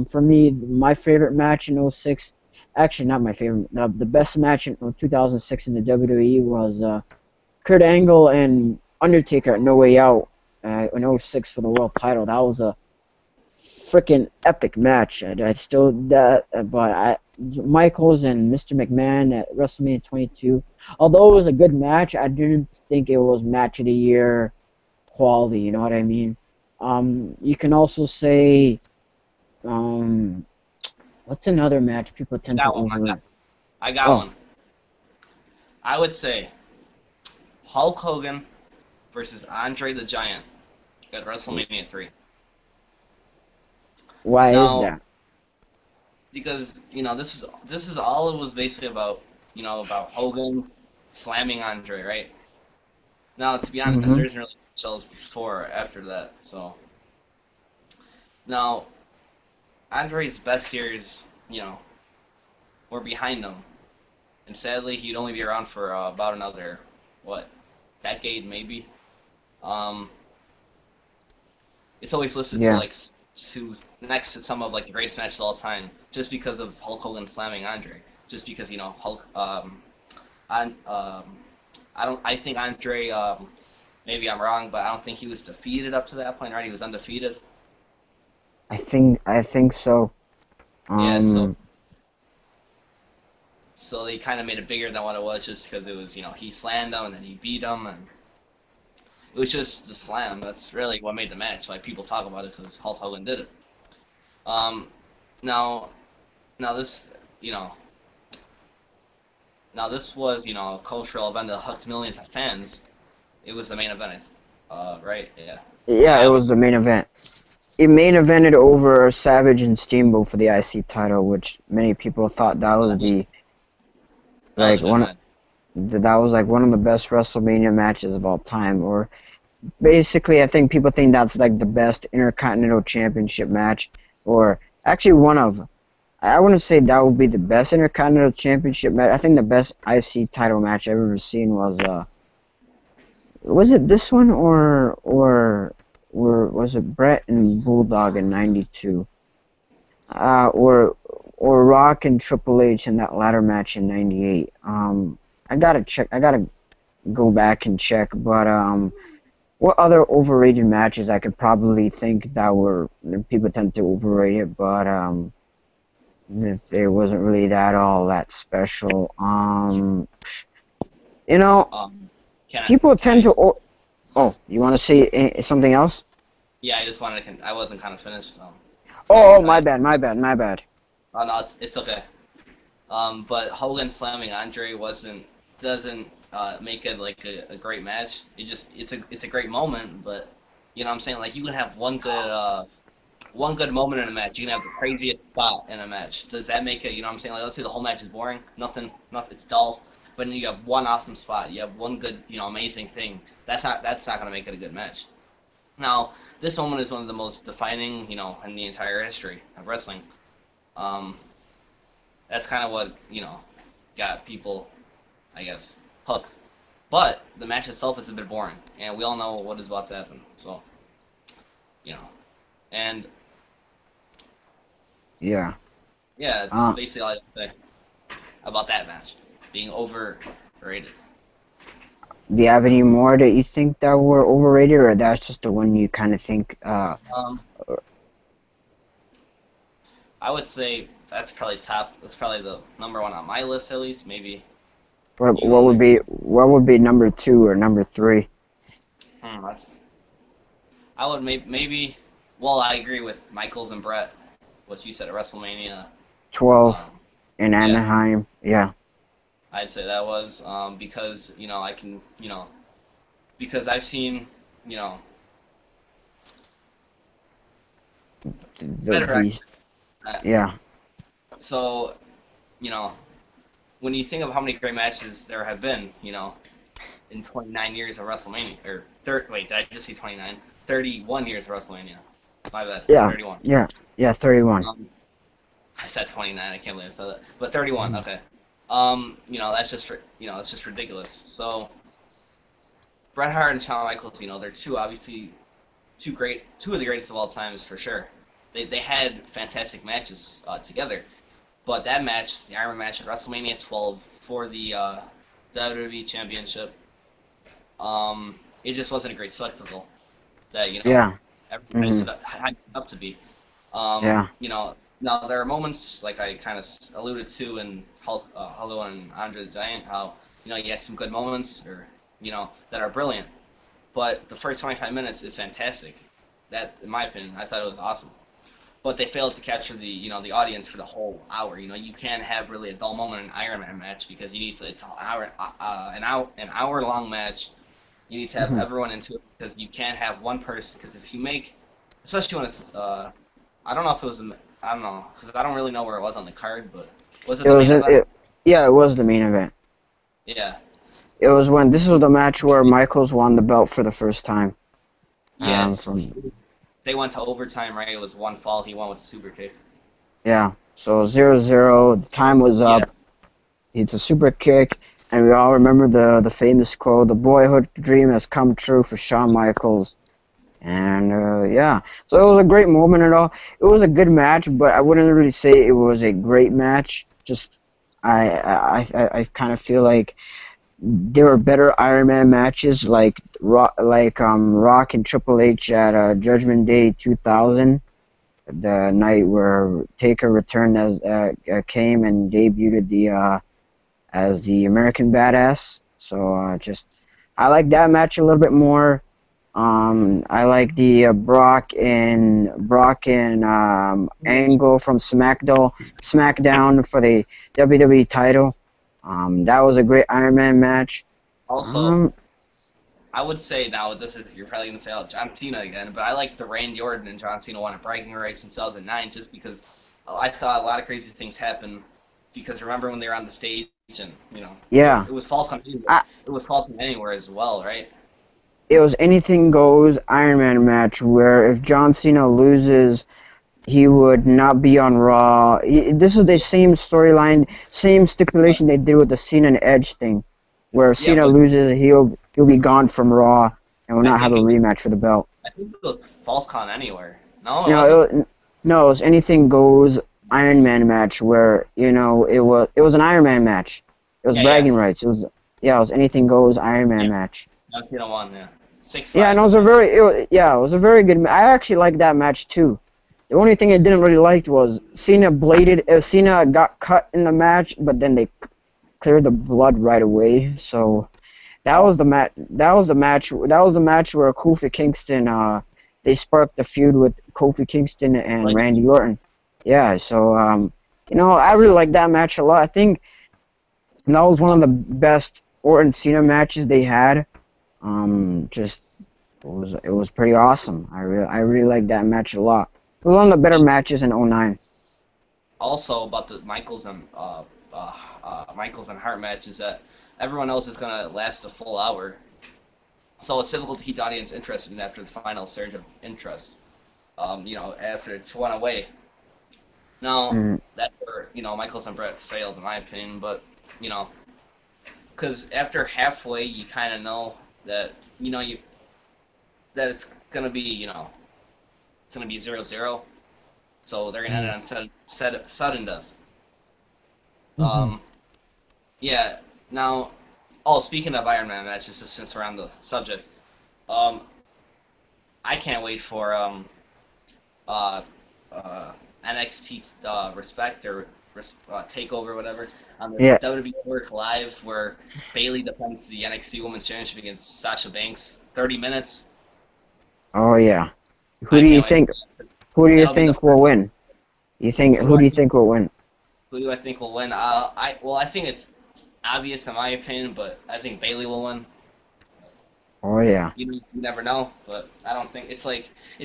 for me, my favorite match in '06, actually not my favorite, the best match in 2006 in the WWE was Kurt Angle and Undertaker at No Way Out in '06 for the world title. That was a freaking epic match. Michaels and Mr. McMahon at WrestleMania 22. Although it was a good match, I didn't think it was match of the year quality. You know what I mean? You can also say, what's another match people tend to overrate?
I got one. I would say Hulk Hogan versus Andre the Giant at WrestleMania 3.
Why is that?
Because this is all it was basically about about Hogan slamming Andre, right? Now, to be honest,
Mhm.
there isn't really much else before or after that. So now Andre's best years, were behind him, and sadly, he'd only be around for about another what decade, maybe. Um, it's always listed to
Yeah.
like to next to some of like the greatest matches of all time, just because of Hulk Hogan slamming Andre, just because Hulk. On I don't. I think Andre. Maybe I'm wrong, but I don't think he was defeated up to that point, right? He was undefeated.
I think so.
Yeah, so
Um.
so they kind of made it bigger than what it was, just because it was he slammed him and then he beat him, and it was just the slam. That's really what made the match. Like people talk about it because Hulk Hogan did it. Um, now now this you know now this was a cultural event that hooked millions of fans. It was the main event, right? Yeah,
Yeah, it
yeah.
was the main event. It main evented over Savage and Steamboat for the IC title, which many people thought that was the
That was
like
a good
one
match.
that was like one of the best WrestleMania matches of all time. Or basically, I think people think that's like the best Intercontinental Championship match, or actually one of. I wouldn't say that would be the best Intercontinental Championship match. I think the best IC title match I've ever seen was it this one or was it Brett and Bulldog in '92? Or Rock and Triple H in that ladder match in '98. I gotta check. I gotta go back and check. But what other overrated matches I could probably think that were people tend to overrate it, but it wasn't really that special. You know,
Um, can I?
people
Can
tend
I?
to. Oh, you want to say something else?
Yeah, I just wanted to. I wasn't kind of finished.
Oh, my
I.
bad, my bad, my bad.
Oh no, it's okay. But Hogan slamming Andre wasn't doesn't make it like a great match. It's a great moment, but you know what I'm saying, like you can have one good moment in a match. You can have the craziest spot in a match. Does that make it? You know what I'm saying? Like let's say the whole match is boring, nothing, it's dull. But then you have one awesome spot. You have one good, amazing thing. That's not gonna make it a good match. Now, this moment is one of the most defining, in the entire history of wrestling. Um, that's kind of what got people, I guess, hooked. But the match itself is a bit boring, and we all know what is about to happen. So, you know, and
Yeah.
yeah, it's
Uh,
basically all I have to say about that match being overrated.
do you have any more that you think that were overrated, or that's just the one you kind of think?
Um, I would say that's probably top. That's probably the number one on my list, at least. Maybe
What
you
what
don't
would
agree.
be what would be number two or number three?
I would maybe. Well, I agree with Michaels and Brett. What you said at WrestleMania.
12
Um,
in
yeah,
Anaheim. Yeah.
I'd say that was because I can because I've seen you know
The
better
beast.
actually. Uh,
Yeah.
so you know when you think of how many great matches there have been, in 29 years of WrestleMania, or wait, did I just say 29? 31 years of WrestleMania. My bad,
Yeah.
31.
Yeah. Yeah. 31.
Um, I said 29. I can't believe I said that, but 31.
Mhm.
Okay. That's just it's just ridiculous. So Bret Hart and Shawn Michaels, they're two of the greatest of all times for sure. They had fantastic matches together, but that match, the Iron match at WrestleMania 12 for the WWE Championship, it just wasn't a great spectacle that
Yeah.
everyone
Hmm.
had set up to be.
Yeah.
Now there are moments like I kind of alluded to in Hulk and Andre the Giant, how you had some good moments or that are brilliant, but the first 25 minutes is fantastic. That, in my opinion, I thought it was awesome. But they failed to capture the audience for the whole hour. You can't have really a dull moment in an Iron Man match because you need to. It's an hour long match. You need to have
Hmm.
everyone into it because you can't have one person. Because if you make, especially when it's I don't know if it was I don't know because I don't really know where it was on the card, but was it
It
the
was
main
in
event?
Yeah, it was the main event.
Yeah.
It was when this was the match where Michaels won the belt for the first time.
Yeah,
From
they went to overtime, right? It was one fall. He won with the super kick.
Yeah, so 0-0. The time was
Yeah.
up. It's a super kick, and we all remember the famous quote: "The boyhood dream has come true for Shawn Michaels." And yeah, so it was a great moment and all. It was a good match, but I wouldn't really say it was a great match. Just I kind of feel like there were better Iron Man matches, like Rock and Triple H at Judgment Day 2000, the night where Taker returned as came and debuted the as the American Badass. So just I like that match a little bit more. I like the Brock and Angle from SmackDown for the WWE title. That was a great Iron Man match.
Also,
Um,
I would say now this is you're probably gonna say oh John Cena again, but I like the Randy Orton and John Cena won a bragging rights in 2009 just because I thought a lot of crazy things happened. Because remember when they were on the stage and
yeah,
it was false on anywhere.
I,
It was false on anywhere as well, right?
it was anything goes Iron Man match where if John Cena loses, he would not be on Raw. This is the same storyline, same
But
stipulation they did with the Cena and Edge thing, where if
yeah,
Cena
but
loses, he'll be gone from Raw and will
I
not have
think
a
it was
rematch for the belt.
I think it was false con anywhere. No, it
No,
wasn't.
no, it was anything goes Iron Man match where it was an Iron Man match. It was
Yeah, yeah.
bragging rights. It was anything goes Iron Man
Yeah.
match.
John Cena won, yeah.
Yeah, and
6-5,
it
I
was a
think.
very it was a very good. I actually liked that match too. The only thing I didn't really like was Cena got cut in the match, but then they cleared the blood right away. So that was the
Also,
match. That was the match. That was the match where Kofi Kingston. They sparked the feud with Kofi Kingston and
legacy.
Randy Orton. Yeah. So I really like that match a lot. I think that was one of the best Orton Cena matches they had. Just it was pretty awesome. I really liked that match a lot. It was one of the better matches in '09.
Also about the Michaels and Hart match is that everyone else is gonna last a full hour, so it's difficult to keep the audience interested after the final surge of interest. After it's one away. Now
Mm,
that's where Michaels and Brett failed in my opinion, but you know, because after halfway you kind of know that you that it's gonna be it's gonna be 0-0, so they're gonna end it
mm,
on sudden death.
mhm.
Um, yeah. Now, oh, speaking of Iron Man matches, just since we're on the subject, um, I can't wait for uh, uh, NXT Respect or Takeover, whatever, on the
Yeah.
WWE Network Live, where Bayley defends the NXT Women's Championship against Sasha Banks, 30 minutes.
Oh yeah. Who
I
do you
can't wait
think?
for that.
Who do you
That'll be the
think will
first.
win? You think
Who do
who
I
do you
think?
think will win?
Who do I think will win? I think it's obvious in my opinion, but I think Bayley will win.
Oh yeah.
You never know, but I don't think it's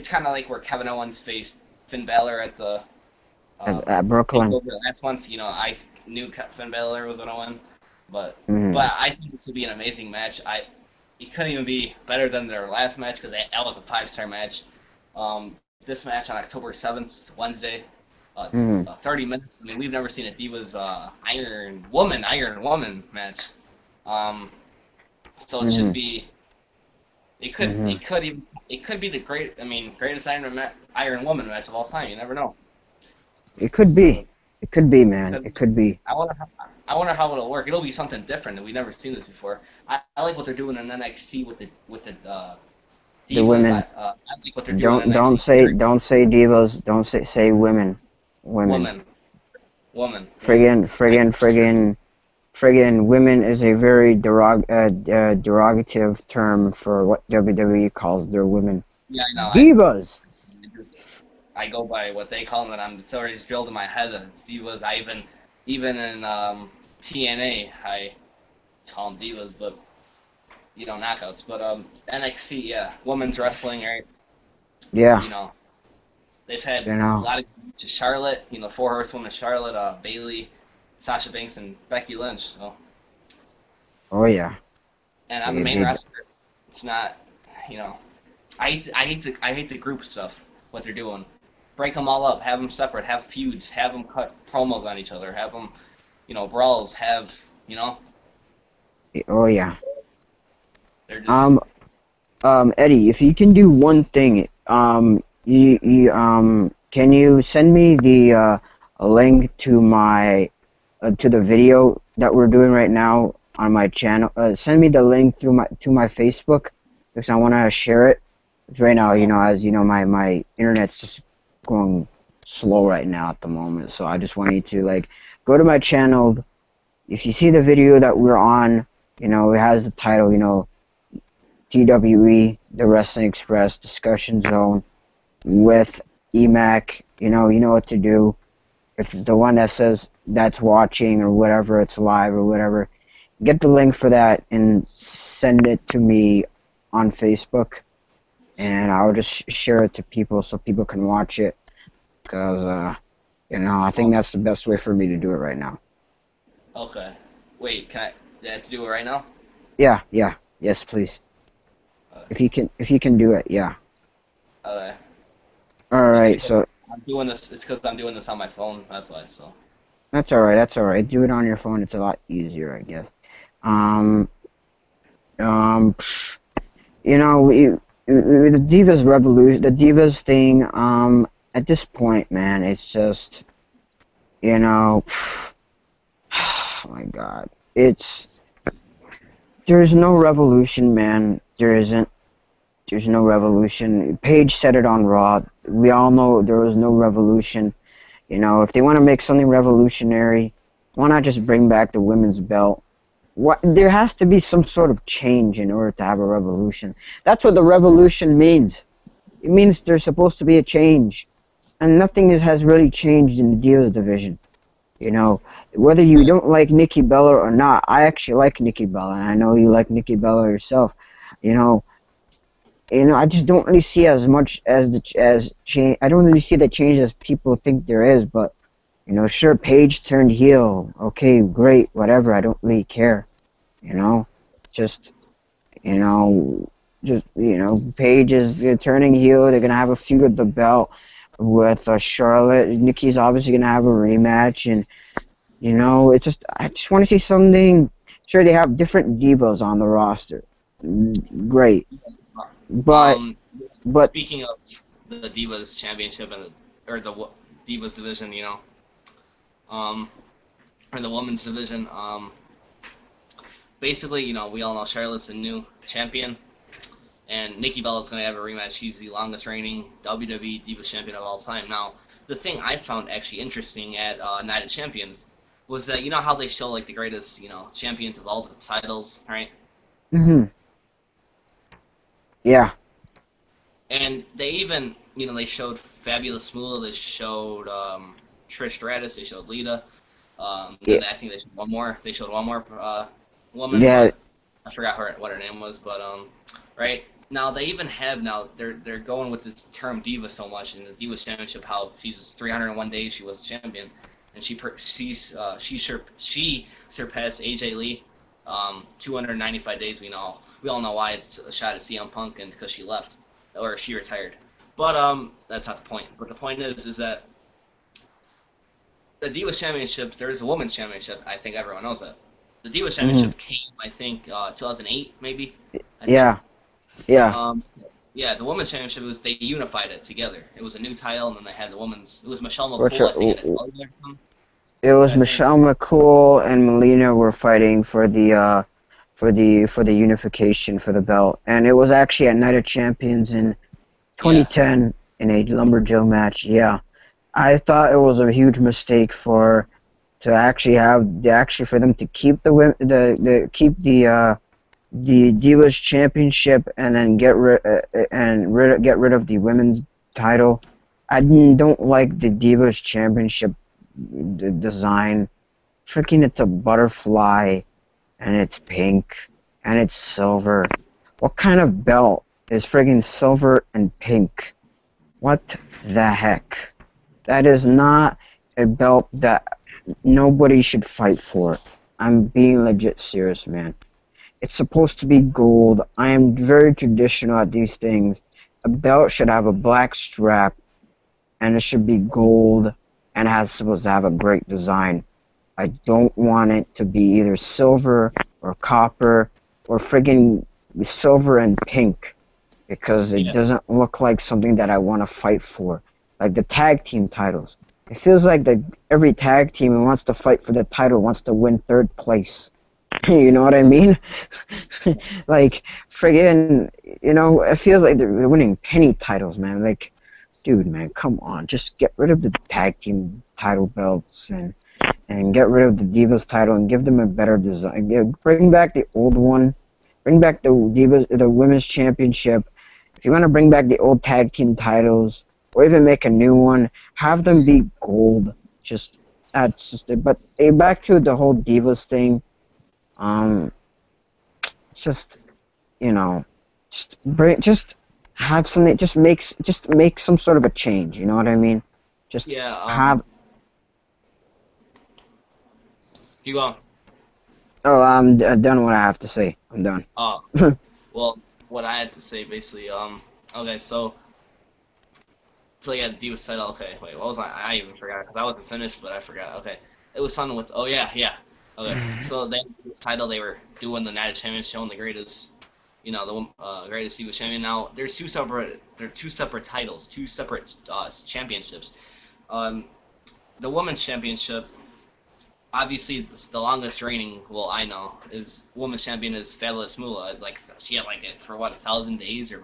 kind of like where Kevin Owens faced Finn Balor at the
At Brooklyn.
Takeover last month. I knew Finn Balor was gonna win, but
Mm.
I think this would be an amazing match. It couldn't even be better than their last match because that was a 5-star match. This match on October 7th, Wednesday,
Mm.
30 minutes. I mean, we've never seen a Divas Iron Woman match. Um, so it should
Mhm.
be.
Mhm.
It could be the greatest Iron Woman match of all time. You never know.
It could be. It could be,
It
man.
could
It
be.
could be.
I wonder how it'll work. It'll be something different. We've never seen this before. I like what they're doing in NXT with the
The
Divas.
women.
I like what they're doing in
Don't
NXT
say
here.
don't say divas. Don't say women. Women.
Woman, woman. I
Friggin' women is a very derogative term for what WWE calls their women.
yeah, I know.
Divas.
It's, I go by what they call them, and it's already drilled in my head that it's Divas. I even in TNA I call them Divas, but knockouts. But NXT, yeah, women's wrestling, right?
Yeah,
You know, they've had
you
a
know.
lot of to Charlotte, four horsewoman Charlotte, Bailey. Sasha Banks and Becky Lynch. So.
Oh yeah.
And I'm the main wrestler. It's not, you know, I hate the group stuff. What they're doing, break them all up, have them separate, have feuds, have them cut promos on each other, have them, brawls, have,
Oh yeah.
They're just.
Eddie, if you can do one thing, can you send me the a link to my to the video that we're doing right now on my channel? Send me the link through my Facebook because I want to share it. Because right now, as you know, my internet's just going slow right now at the moment. So I just want you to like go to my channel. If you see the video that we're on, it has the title, TWE, the Wrestling Express Discussion Zone with EMAC. You know what to do. If it's the one that says that's watching or whatever, it's live or whatever, get the link for that and send it to me on Facebook, and I'll just share it to people so people can watch it. Because I think that's the best way for me to do it right now.
Okay. Wait, do I have to do it right now?
Yeah. Yes, please. If you can do it, yeah.
Okay.
All right, so
I'm doing this. It's because I'm doing this on my phone. That's why. So.
That's all right. Do it on your phone. It's a lot easier, I guess. The Divas Revolution, the Divas thing. At this point, man, it's just, oh my God, there's no revolution, man. There isn't. There's no revolution. Paige said it on Raw. We all know there was no revolution. If they want to make something revolutionary, why not just bring back the women's belt? There has to be some sort of change in order to have a revolution. That's what the revolution means. It means there's supposed to be a change. And nothing has really changed in the Divas division. Whether you don't like Nikki Bella or not, I actually like Nikki Bella, and I know you like Nikki Bella yourself. I just don't really see as much as change. I don't really see the change as people think there is. But sure, Paige turned heel. Okay, great, whatever. I don't really care. Paige is turning heel. They're gonna have a feud with the belt with Charlotte. Nikki's obviously gonna have a rematch, and I just want to see something. Sure, they have different divas on the roster. Great. But
speaking of the Divas Championship or the Divas division, or the Women's division, basically, we all know Charlotte's the new champion, and Nikki Bella's going to have a rematch. She's the longest reigning WWE Divas champion of all time. Now, the thing I found actually interesting at Night of Champions was that how they show like the greatest champions of all the titles, right?
Mhm. Yeah.
And they even, they showed Fabulous Moolah, they showed Trish Stratus, they showed Lita.
Yeah.
I think they showed one more. They showed one more woman.
Yeah.
I forgot what her name was, but right now they even have they're going with this term diva so much in the Divas Championship. How she's 301 days she was champion, and she surpassed AJ Lee 295 days. We all know why. It's a shot at CM Punk, and because she left or she retired. But that's not the point. But the point is that the Divas Championship, there is a Women's Championship. I think everyone knows that. The Divas Championship came, I think, 2008 maybe.
Yeah.
Yeah, the Women's Championship they unified it together. It was a new title, and then they had the Women's. It was Michelle McCool, I think, at 12 or something.
It was Michelle McCool and Melina were fighting for the unification for the belt, and it was actually at Night of Champions in 2010 in a Lumberjack match. Yeah, I thought it was a huge mistake for them to keep the Divas Championship and then get rid of the women's title. I don't like the Divas Championship design. Freaking, it's a butterfly, and it's pink, and it's silver. What kind of belt is friggin' silver and pink? What the heck? That is not a belt that nobody should fight for it. I'm being legit serious, man. It's supposed to be gold. I am very traditional at these things. A belt should have a black strap, and it should be gold, and it's supposed to have a great design. I don't want it to be either silver or copper or friggin' silver and pink, because it
Yeah.
doesn't look like something that I want to fight for. Like the tag team titles. It feels like every tag team who wants to fight for the title wants to win third place. You know what I mean? Like, friggin', it feels like they're winning penny titles, man. Like, dude, man, come on. Just get rid of the tag team title belts and get rid of the Divas title and give them a better design. Bring back the old one. Bring back the Women's Championship. If you want to bring back the old tag team titles, or even make a new one, have them be gold. That's just it. But back to the whole Divas thing. Um, just you know, just have something. Just make some sort of a change. You know what I mean? Just
Yeah.
have.
Keep going.
Oh, I'm done. What I have to say. I'm done.
Oh, well, what I had to say basically. Okay, so yeah, the Divas title. Okay, wait, what was I even forgot because I wasn't finished, but I forgot. Okay, it was something with. Oh yeah, yeah. Okay, so they this title they were doing the Night of Champions, showing the greatest, the greatest Divas champion. Now there's two separate titles, two separate championships. Um, the Women's Championship. Obviously, the longest reigning, well, I know, is women's champion is Fabulous Moolah. Like she had like it for what 1,000 days or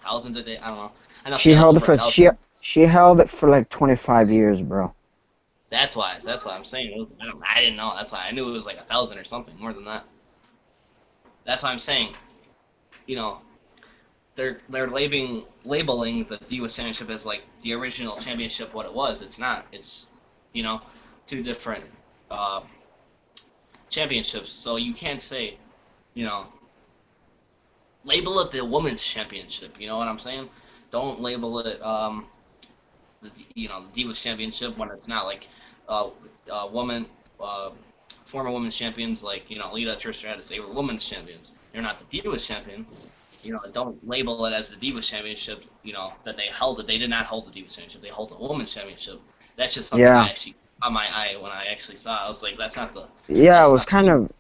thousands of days. I don't know. I know she
She
had like
held it
over a
for
thousand.
she held it for like 25 years, bro.
That's why. That's why I'm saying. I didn't know. That's why I knew it was like 1,000 or something more than that. That's why I'm saying. You know, they're labeling the Divas Championship as like the original championship. What it was. It's not. It's you know, two different uh, championships. So you can't say you know label it the women's championship. You know what I'm saying? Don't label it the Divas Championship when it's not like uh, woman uh, former women's champions like Lita, Trish Stratus. They were women's champions. They're not the Divas champion. Don't label it as the Divas Championship. That they held it. They did not hold the Divas Championship. They hold the women's championship. That's just something I
Yeah,
actually caught my eye when I actually saw it. I was like, that's not the
yeah, it
that's
was
not the
kind of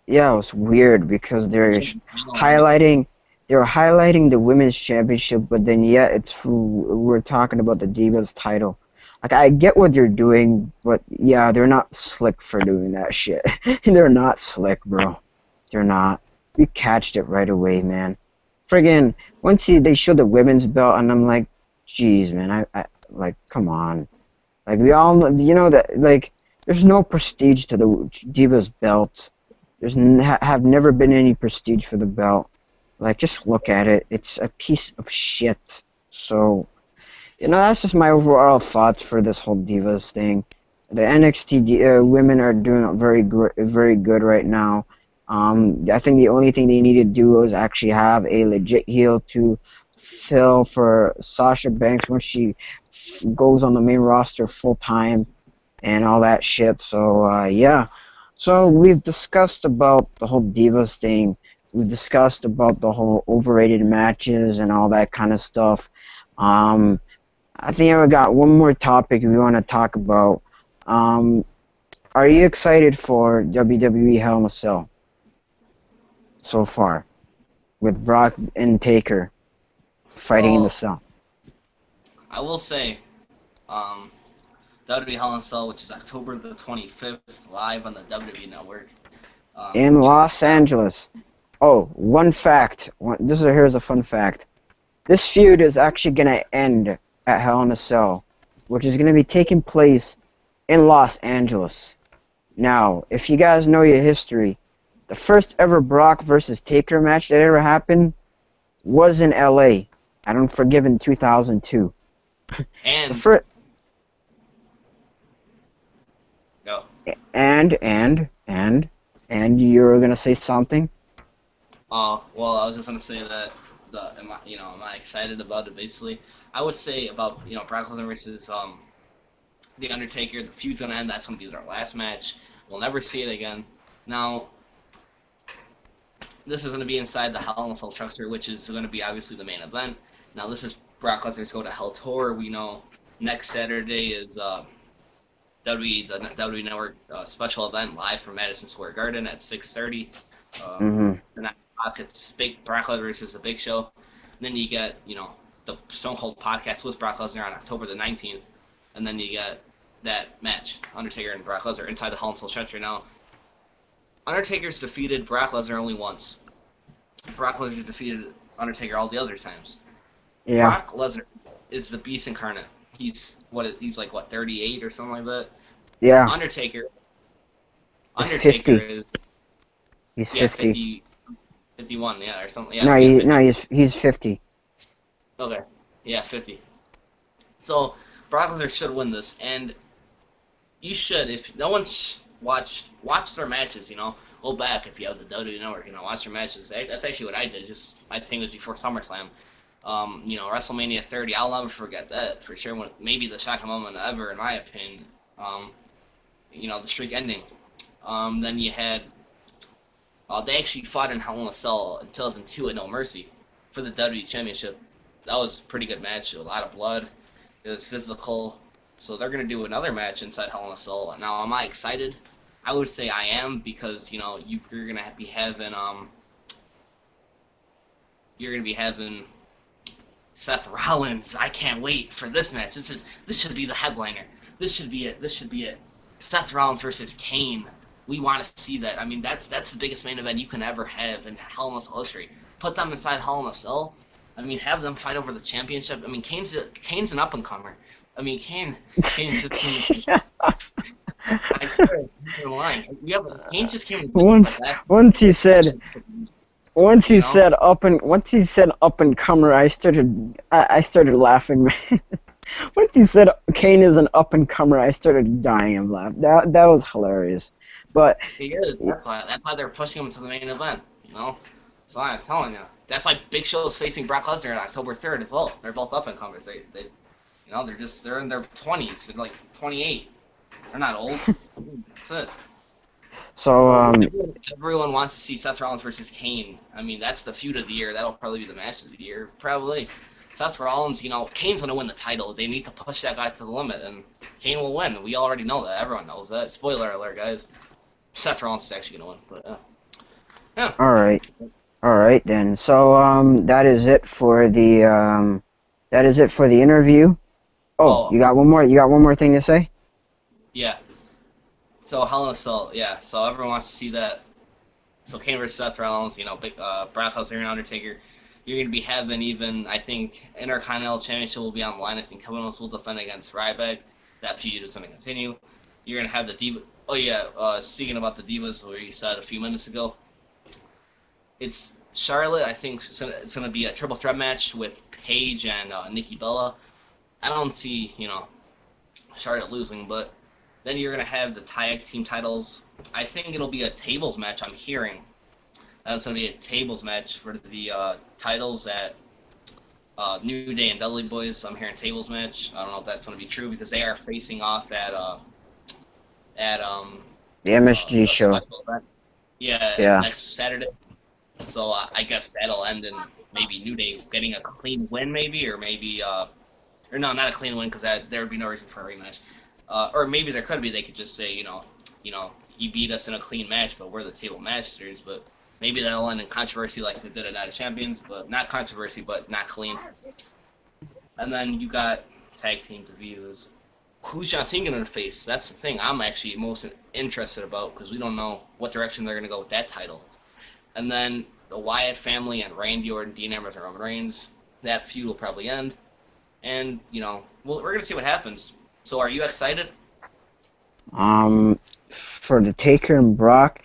yeah, it was weird because
label.
they were highlighting the women's championship, but then yet we're talking about the Divas title. Like I get what they're doing, but yeah, they're not slick for doing that shit. They're not slick, bro. They're not. We catched it right away, man. Friggin' they showed the women's belt, and I'm like, jeez, man, I like, come on. Like we all know that like there's no prestige to the Divas belt. Have never been any prestige for the belt. Like just look at it. It's a piece of shit. So that's just my overall thoughts for this whole Divas thing. The NXT women are doing very good right now. I think the only thing they need to do is actually have a legit heel to fill for Sasha Banks when she goes on the main roster full time and all that shit. So yeah. So we've discussed about the whole Divas thing. We've discussed about the whole overrated matches and all that kind of stuff. Um, I think I got one more topic we want to talk about. Um, are you excited for WWE Hell in a Cell so far with Brock and Taker fighting in the
Well,
cell
I will say, WWE Hell in a Cell, which is October the 25th, live on the WWE Network.
in Los
That
Angeles? Oh, one fact. Here's a fun fact. This feud is actually gonna end at Hell in a Cell, which is gonna be taking place in Los Angeles. Now, if you guys know your history, the first ever Brock versus Taker match that ever happened was in LA at Unforgiven 2002. The
and
first
go.
and you were gonna say something?
Well, I was just gonna say that am I excited about it? Basically, I would say about Brock Lesnar versus The Undertaker. The feud's gonna end. That's gonna be their last match. We'll never see it again. Now, this is gonna be inside the Hell in a Cell structure, which is gonna be obviously the main event. Now, this is Brock Lesnar's Go to Hell tour. We know next Saturday is the WWE Network special event live from Madison Square Garden at 6:30. And it's big Brock Lesnar versus the Big Show. And then you get the Stone Cold podcast with Brock Lesnar on October the 19th, and then you get that match, Undertaker and Brock Lesnar inside the Hell in a Cell structure. Now, Undertaker's defeated Brock Lesnar only once. Brock Lesnar defeated Undertaker all the other times.
Yeah.
Brock Lesnar is the Beast incarnate. He's like 38 or something like that.
Yeah.
Undertaker
He's 50.
is
He's 50.
51, yeah, or something. Yeah,
No, he's 50.
Okay. Yeah, 50. So Brock Lesnar should win this, and you should, if no one's watch their matches, go back if you have the WWE Network, watch their matches. That's actually what I did. Just my thing was before SummerSlam. WrestleMania 30, I'll never forget that for sure. Maybe the shocking moment ever, in my opinion. The streak ending. Then you had, they actually fought in Hell in a Cell in 2002 at No Mercy for the WWE Championship. That was a pretty good match. A lot of blood. It was physical. So they're gonna do another match inside Hell in a Cell. Now, am I excited? I would say I am, because you're gonna be having Seth Rollins. I can't wait for this match. This should be the headliner. This should be it. Seth Rollins versus Kane. We want to see that. I mean, that's the biggest main event you can ever have in Hell in a Cell history. Put them inside Hell in a Cell. I mean, have them fight over the championship. I mean, Kane's an up and comer. I mean, Kane just came. I swear, I'm lying. Kane just came.
Once he said up and comer, I started laughing. Once he said Kane is an up and comer, I started dying of laugh. That was hilarious. But
he is. That's why they're pushing him to the main event. That's why I'm telling you. That's why Big Show is facing Brock Lesnar on October 3rd as well. They're both up and comers. They're in their 20s. They're like 28. They're not old. That's it.
So
everyone wants to see Seth Rollins versus Kane. I mean, that's the feud of the year. That'll probably be the match of the year. Probably. Seth Rollins, Kane's gonna win the title. They need to push that guy to the limit, and Kane will win. We already know that. Everyone knows that. Spoiler alert, guys. Seth Rollins is actually gonna win, but yeah.
All right then. So that is it for the interview. Oh, you got one more thing to say?
Yeah. So Hell in a Cell, yeah. So everyone wants to see that. So Kane versus Seth Rollins, Brock Lesnar and Undertaker. You're going to be having even, I think, Intercontinental Championship will be on the line. I think Kevin Owens will defend against Ryback. That feud is going to continue. You're going to have the Diva. Oh yeah. Speaking about the Divas, where you said a few minutes ago, it's Charlotte. I think it's going to be a triple threat match with Paige and Nikki Bella. I don't see Charlotte losing, but then you're going to have the tag team titles. I think it'll be a tables match, I'm hearing. That's going to be a tables match for the titles at New Day and Dudley Boys. I'm hearing tables match. I don't know if that's going to be true, because they are facing off at
the MSG show.
Yeah, next Saturday. So I guess that'll end in maybe New Day getting a clean win, maybe, or maybe or no, not a clean win, because there would be no reason for a rematch. Or maybe there could be. They could just say, he beat us in a clean match, but we're the table masters. But maybe that'll end in controversy like they did at Night of Champions, but not controversy, but not clean. And then you got tag team debuts. Who's John Cena going to face? That's the thing I'm actually most interested about, because we don't know what direction they're going to go with that title. And then the Wyatt family and Randy Orton, Dean Ambrose, and Roman Reigns. That feud will probably end. And, we're going to see what happens. So are you excited?
For the Taker and Brock,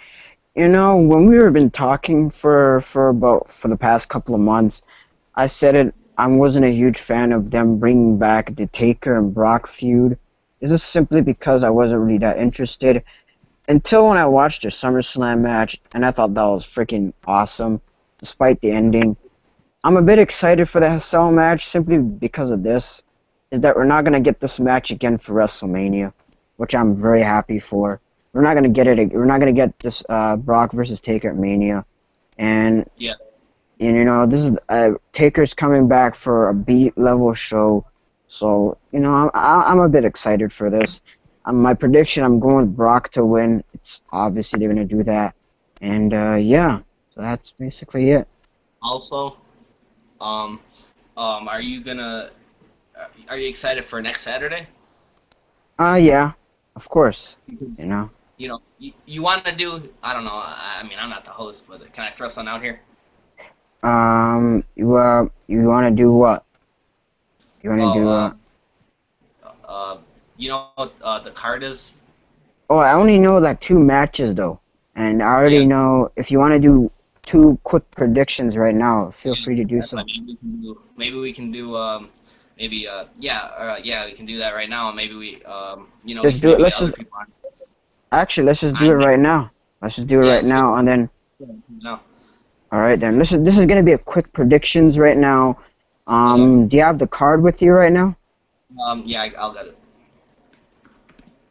when we were been talking for the past couple of months, I said it. I wasn't a huge fan of them bringing back the Taker and Brock feud. This is simply because I wasn't really that interested until when I watched their SummerSlam match, and I thought that was freaking awesome, despite the ending. I'm a bit excited for the Cell match simply because of this. is that we're not gonna get this match again for WrestleMania, which I'm very happy for. We're not gonna get it. We're not gonna get this Brock versus Taker at Mania, and
Yeah.
and you know, this is Taker's coming back for a beat level show, so you know I'm a bit excited for this. My prediction, I'm going with Brock to win. It's obviously they're gonna do that, and yeah, so that's basically it.
Also, are you gonna? Are you excited for next Saturday?
Yeah, of course.
Because
You know.
you want to do. I don't know. I mean, I'm not the host, but can I throw something out here?
You wanna do what? You wanna
Oh,
do
you know what the card is?
Oh, I only know like 2 matches though, and I
Yeah.
already know if you wanna do 2 quick predictions right now, feel free to do
That's
so.
what maybe we can do. Yeah, we can do that right now, and maybe we we
Just
can
do it.
maybe
Let's
get other
just
people on.
actually let's just do it
On
right now. Let's just do it
yeah,
right now, and then
no.
all right then. This is gonna be a quick predictions right now. Do you have the card with you right now?
Yeah, I'll get it.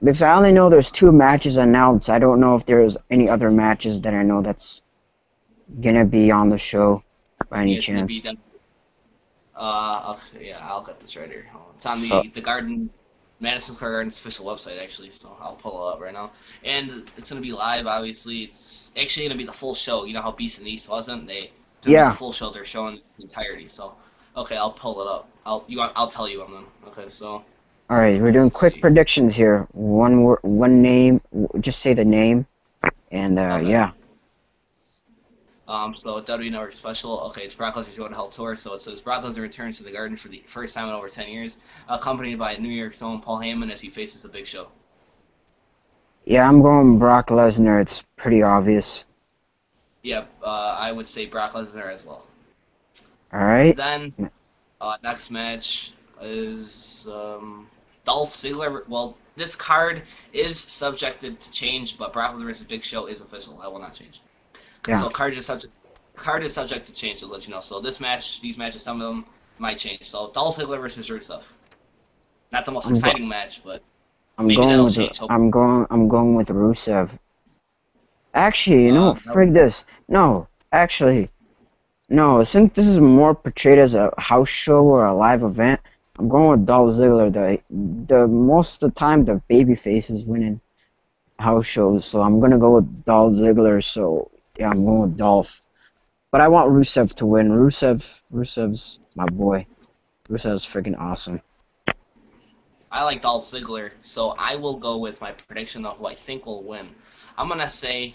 Because I only know there's 2 matches announced. I don't know if there's any other matches that I know that's gonna be on the show by any
It's gonna
chance.
be done. Yeah, I'll get this right here. Hold on. It's on
So
the Garden, Madison Square Garden's official website actually, so I'll pull it up right now. And it's gonna be live, obviously. It's actually gonna be the full show. You know how Beast in the East wasn't? It's gonna be the
yeah.
full show. They're showing the entirety. So, okay, I'll pull it up. I'll tell you on them. Okay, so
All right, we're doing
let's
quick
see.
predictions here. One word, one name. Just say the name, and
Okay.
yeah.
So WWE Network special. Okay, it's Brock Lesnar's going to Hell Tour. So it says Brock Lesnar returns to the Garden for the first time in over 10 years, accompanied by New York's own Paul Heyman as he faces the Big Show.
Yeah, I'm going Brock Lesnar. It's pretty obvious.
Yep, I would say Brock Lesnar as well.
All right.
Then, next match is Dolph Ziggler. Well, this card is subjected to change, but Brock Lesnar vs. Big Show is official. I will not change.
Yeah.
So card is subject to change, to let you know. So these matches, some of them might change. So Dolph Ziggler versus Rusev. Not the most exciting match, but maybe that'll change.
I'm going with Rusev. Actually, you know, frig this. No, actually, no. Since this is more portrayed as a house show or a live event, I'm going with Dolph Ziggler. The most of the time the babyface is winning house shows, so I'm gonna go with Dolph Ziggler. So yeah, I'm going with Dolph. But I want Rusev to win. Rusev's my boy. Rusev's freaking awesome.
I like Dolph Ziggler, so I will go with my prediction of who I think will win. I'm gonna say,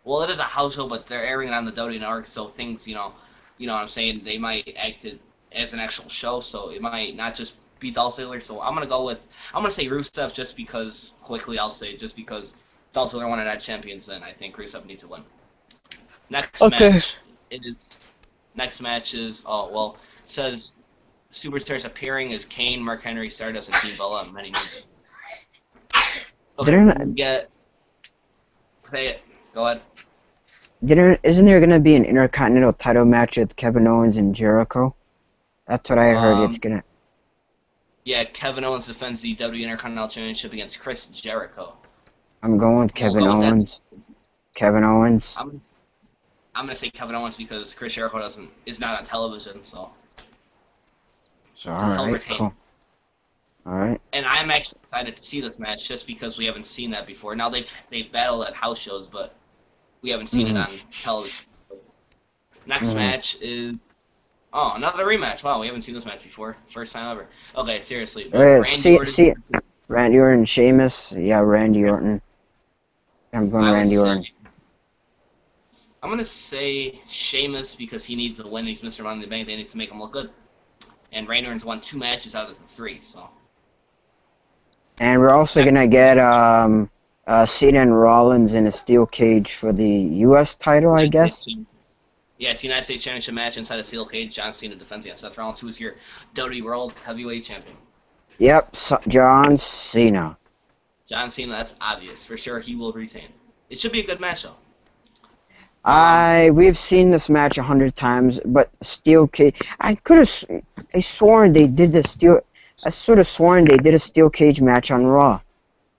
well, it is a house show, but they're airing it on the WWE Network, so things, you know what I'm saying, they might act it as an actual show, so it might not just be Dolph Ziggler. So I'm gonna say Rusev just because, quickly I'll say, just because Dolph Ziggler won at Champions, then I think Rusev needs to win. Next match is, it says superstars appearing as Kane, Mark Henry, Stardust, and Team Bella, and many more. Okay, say it. Go ahead.
Isn't there gonna be an Intercontinental title match with Kevin Owens and Jericho? That's what I heard. It's gonna.
Yeah, Kevin Owens defends the WWE Intercontinental Championship against Chris Jericho.
I'm going with Kevin Owens. Kevin Owens.
I'm gonna say Kevin Owens because Chris Jericho is not on television, so.
So alright, cool. Alright.
And I'm actually excited to see this match just because we haven't seen that before. Now they've battled at house shows, but we haven't seen it on television. Next match is another rematch. Wow, we haven't seen this match before. First time ever. Okay, seriously.
Randy Orton, Sheamus. Yeah, Randy Orton. I'm going Randy Orton.
I'm gonna say Sheamus because he needs to win. He's Mr. Money in the Bank. They need to make him look good. And Randy Orton's won 2 matches out of the 3, so.
And we're also gonna get Cena and Rollins in a steel cage for the U.S. title, I guess.
Yeah, it's a United States Championship match inside a steel cage. John Cena defends against Seth Rollins, who is your WWE World Heavyweight Champion.
Yep, John Cena.
John Cena, that's obvious. For sure, he will retain. It should be a good match, though.
We've seen this match 100 times, but steel cage. I sworn they did the I sort of sworn they did a steel cage match on Raw,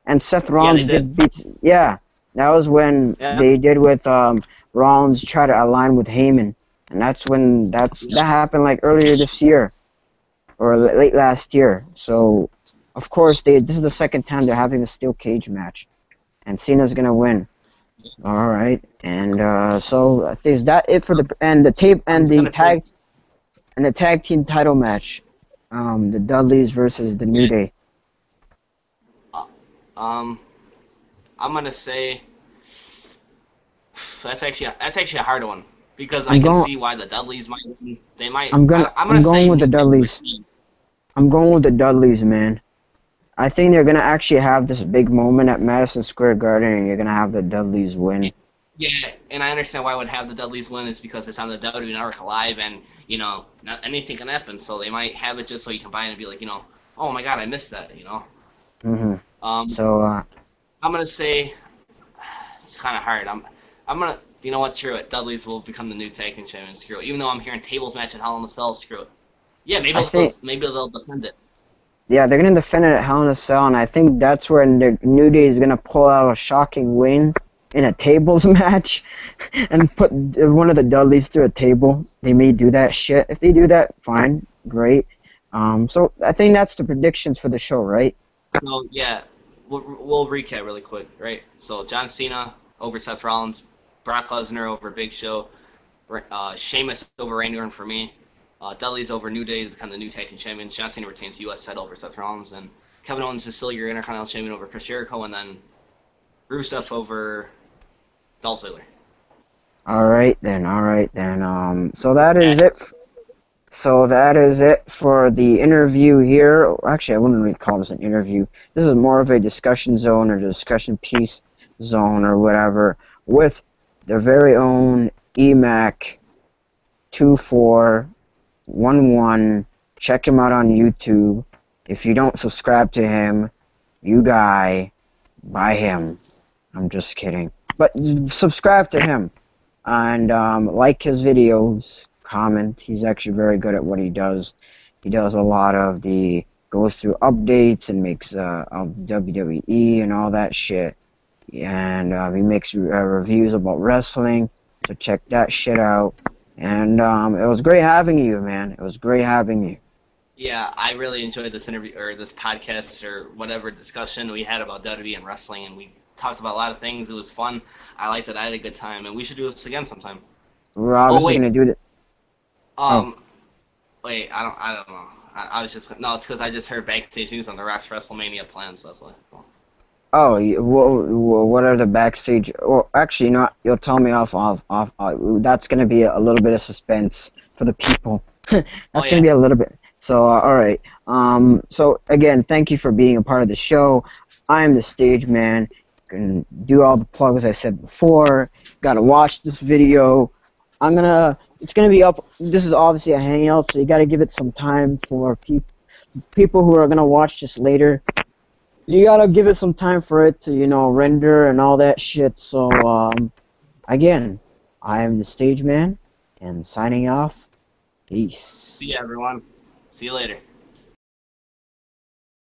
and Seth
Yeah, they
Rollins
did.
did beat. Yeah, that was when
Yeah.
they did with Rollins try to align with Heyman, and that happened like earlier this year or late last year. So, of course, this is the second time they're having a steel cage match, and Cena's gonna win. All right, and so is that it for the tape
I'm
and
just
the
gonna say,
tag team title match, the Dudleys versus the New
yeah,
Day.
um, I'm gonna say that's actually a hard one because I
I'm
can
going
see why the Dudleys might win. They might. I'm gonna
I'm going
say
with the
New Day will
Dudleys.
retain.
I'm going with the Dudleys, man. I think they're gonna actually have this big moment at Madison Square Garden, and you're gonna have the Dudleys win.
Yeah, and I understand why I would have the Dudleys win is because it's on the WWE Network Live, and not anything can happen. So they might have it just so you can buy it and be like, oh my God, I missed that.
Mhm.
Um,
So
I'm gonna say it's kind of hard. I'm gonna, you know what? Screw it. Dudleys will become the new tag team champions. Screw it. Even though I'm hearing tables match at Hell in a Cell, screw it. Yeah,
I think
maybe they'll defend it.
yeah, they're gonna defend it at Hell in a Cell, and I think that's where the New Day is gonna pull out a shocking win in a tables match, and put one of the Dudleys through a table. They may do that shit. If they do that, fine, great. So I think that's the predictions for the show, right?
So yeah, we'll recap really quick, right? So John Cena over Seth Rollins, Brock Lesnar over Big Show, Sheamus over Randy Orton for me, Dudley's over New Day to become the new tag team champions. John Cena retains U.S. title over Seth Rollins, and Kevin Owens is still your Intercontinental champion over Chris Jericho, and then Rusev over Dolph Ziggler.
All right then. All right then. So
That's
that is
that.
it. So that is it for the interview here. Actually, I wouldn't really call this an interview. This is more of a discussion zone or discussion piece zone or whatever with the very own EMAC2411. Check him out on YouTube. If you don't subscribe to him, you die by him. I'm just kidding. But subscribe to him and like his videos, comment. He's actually very good at what he does. He does a lot of goes through updates and makes of WWE and all that shit. And he makes reviews about wrestling, so check that shit out. And it was great having you, man. It was great having you.
Yeah, I really enjoyed this interview or this podcast or whatever discussion we had about WWE and wrestling, and we talked about a lot of things. It was fun. I liked it. I had a good time, and we should do this again sometime.
We're
Oh
obviously
wait,
gonna do it. Oh,
um, wait, I don't know. I was just no, it's because I just heard backstage news on The Rock's WrestleMania plans. That's why.
oh, what are the backstage? Well, actually, not. You'll tell me off. That's gonna be a little bit of suspense for the people.
Oh
That's
yeah,
gonna be a little bit. So, all right. So again, thank you for being a part of the show. I am the stage man. Can do all the plugs I said before. Gotta watch this video. It's gonna be up. This is obviously a hangout, so you gotta give it some time for people who are gonna watch this later. You gotta give it some time for it to, render and all that shit. So, again, I am the stage man, and signing off. Peace.
see you everyone. See you later.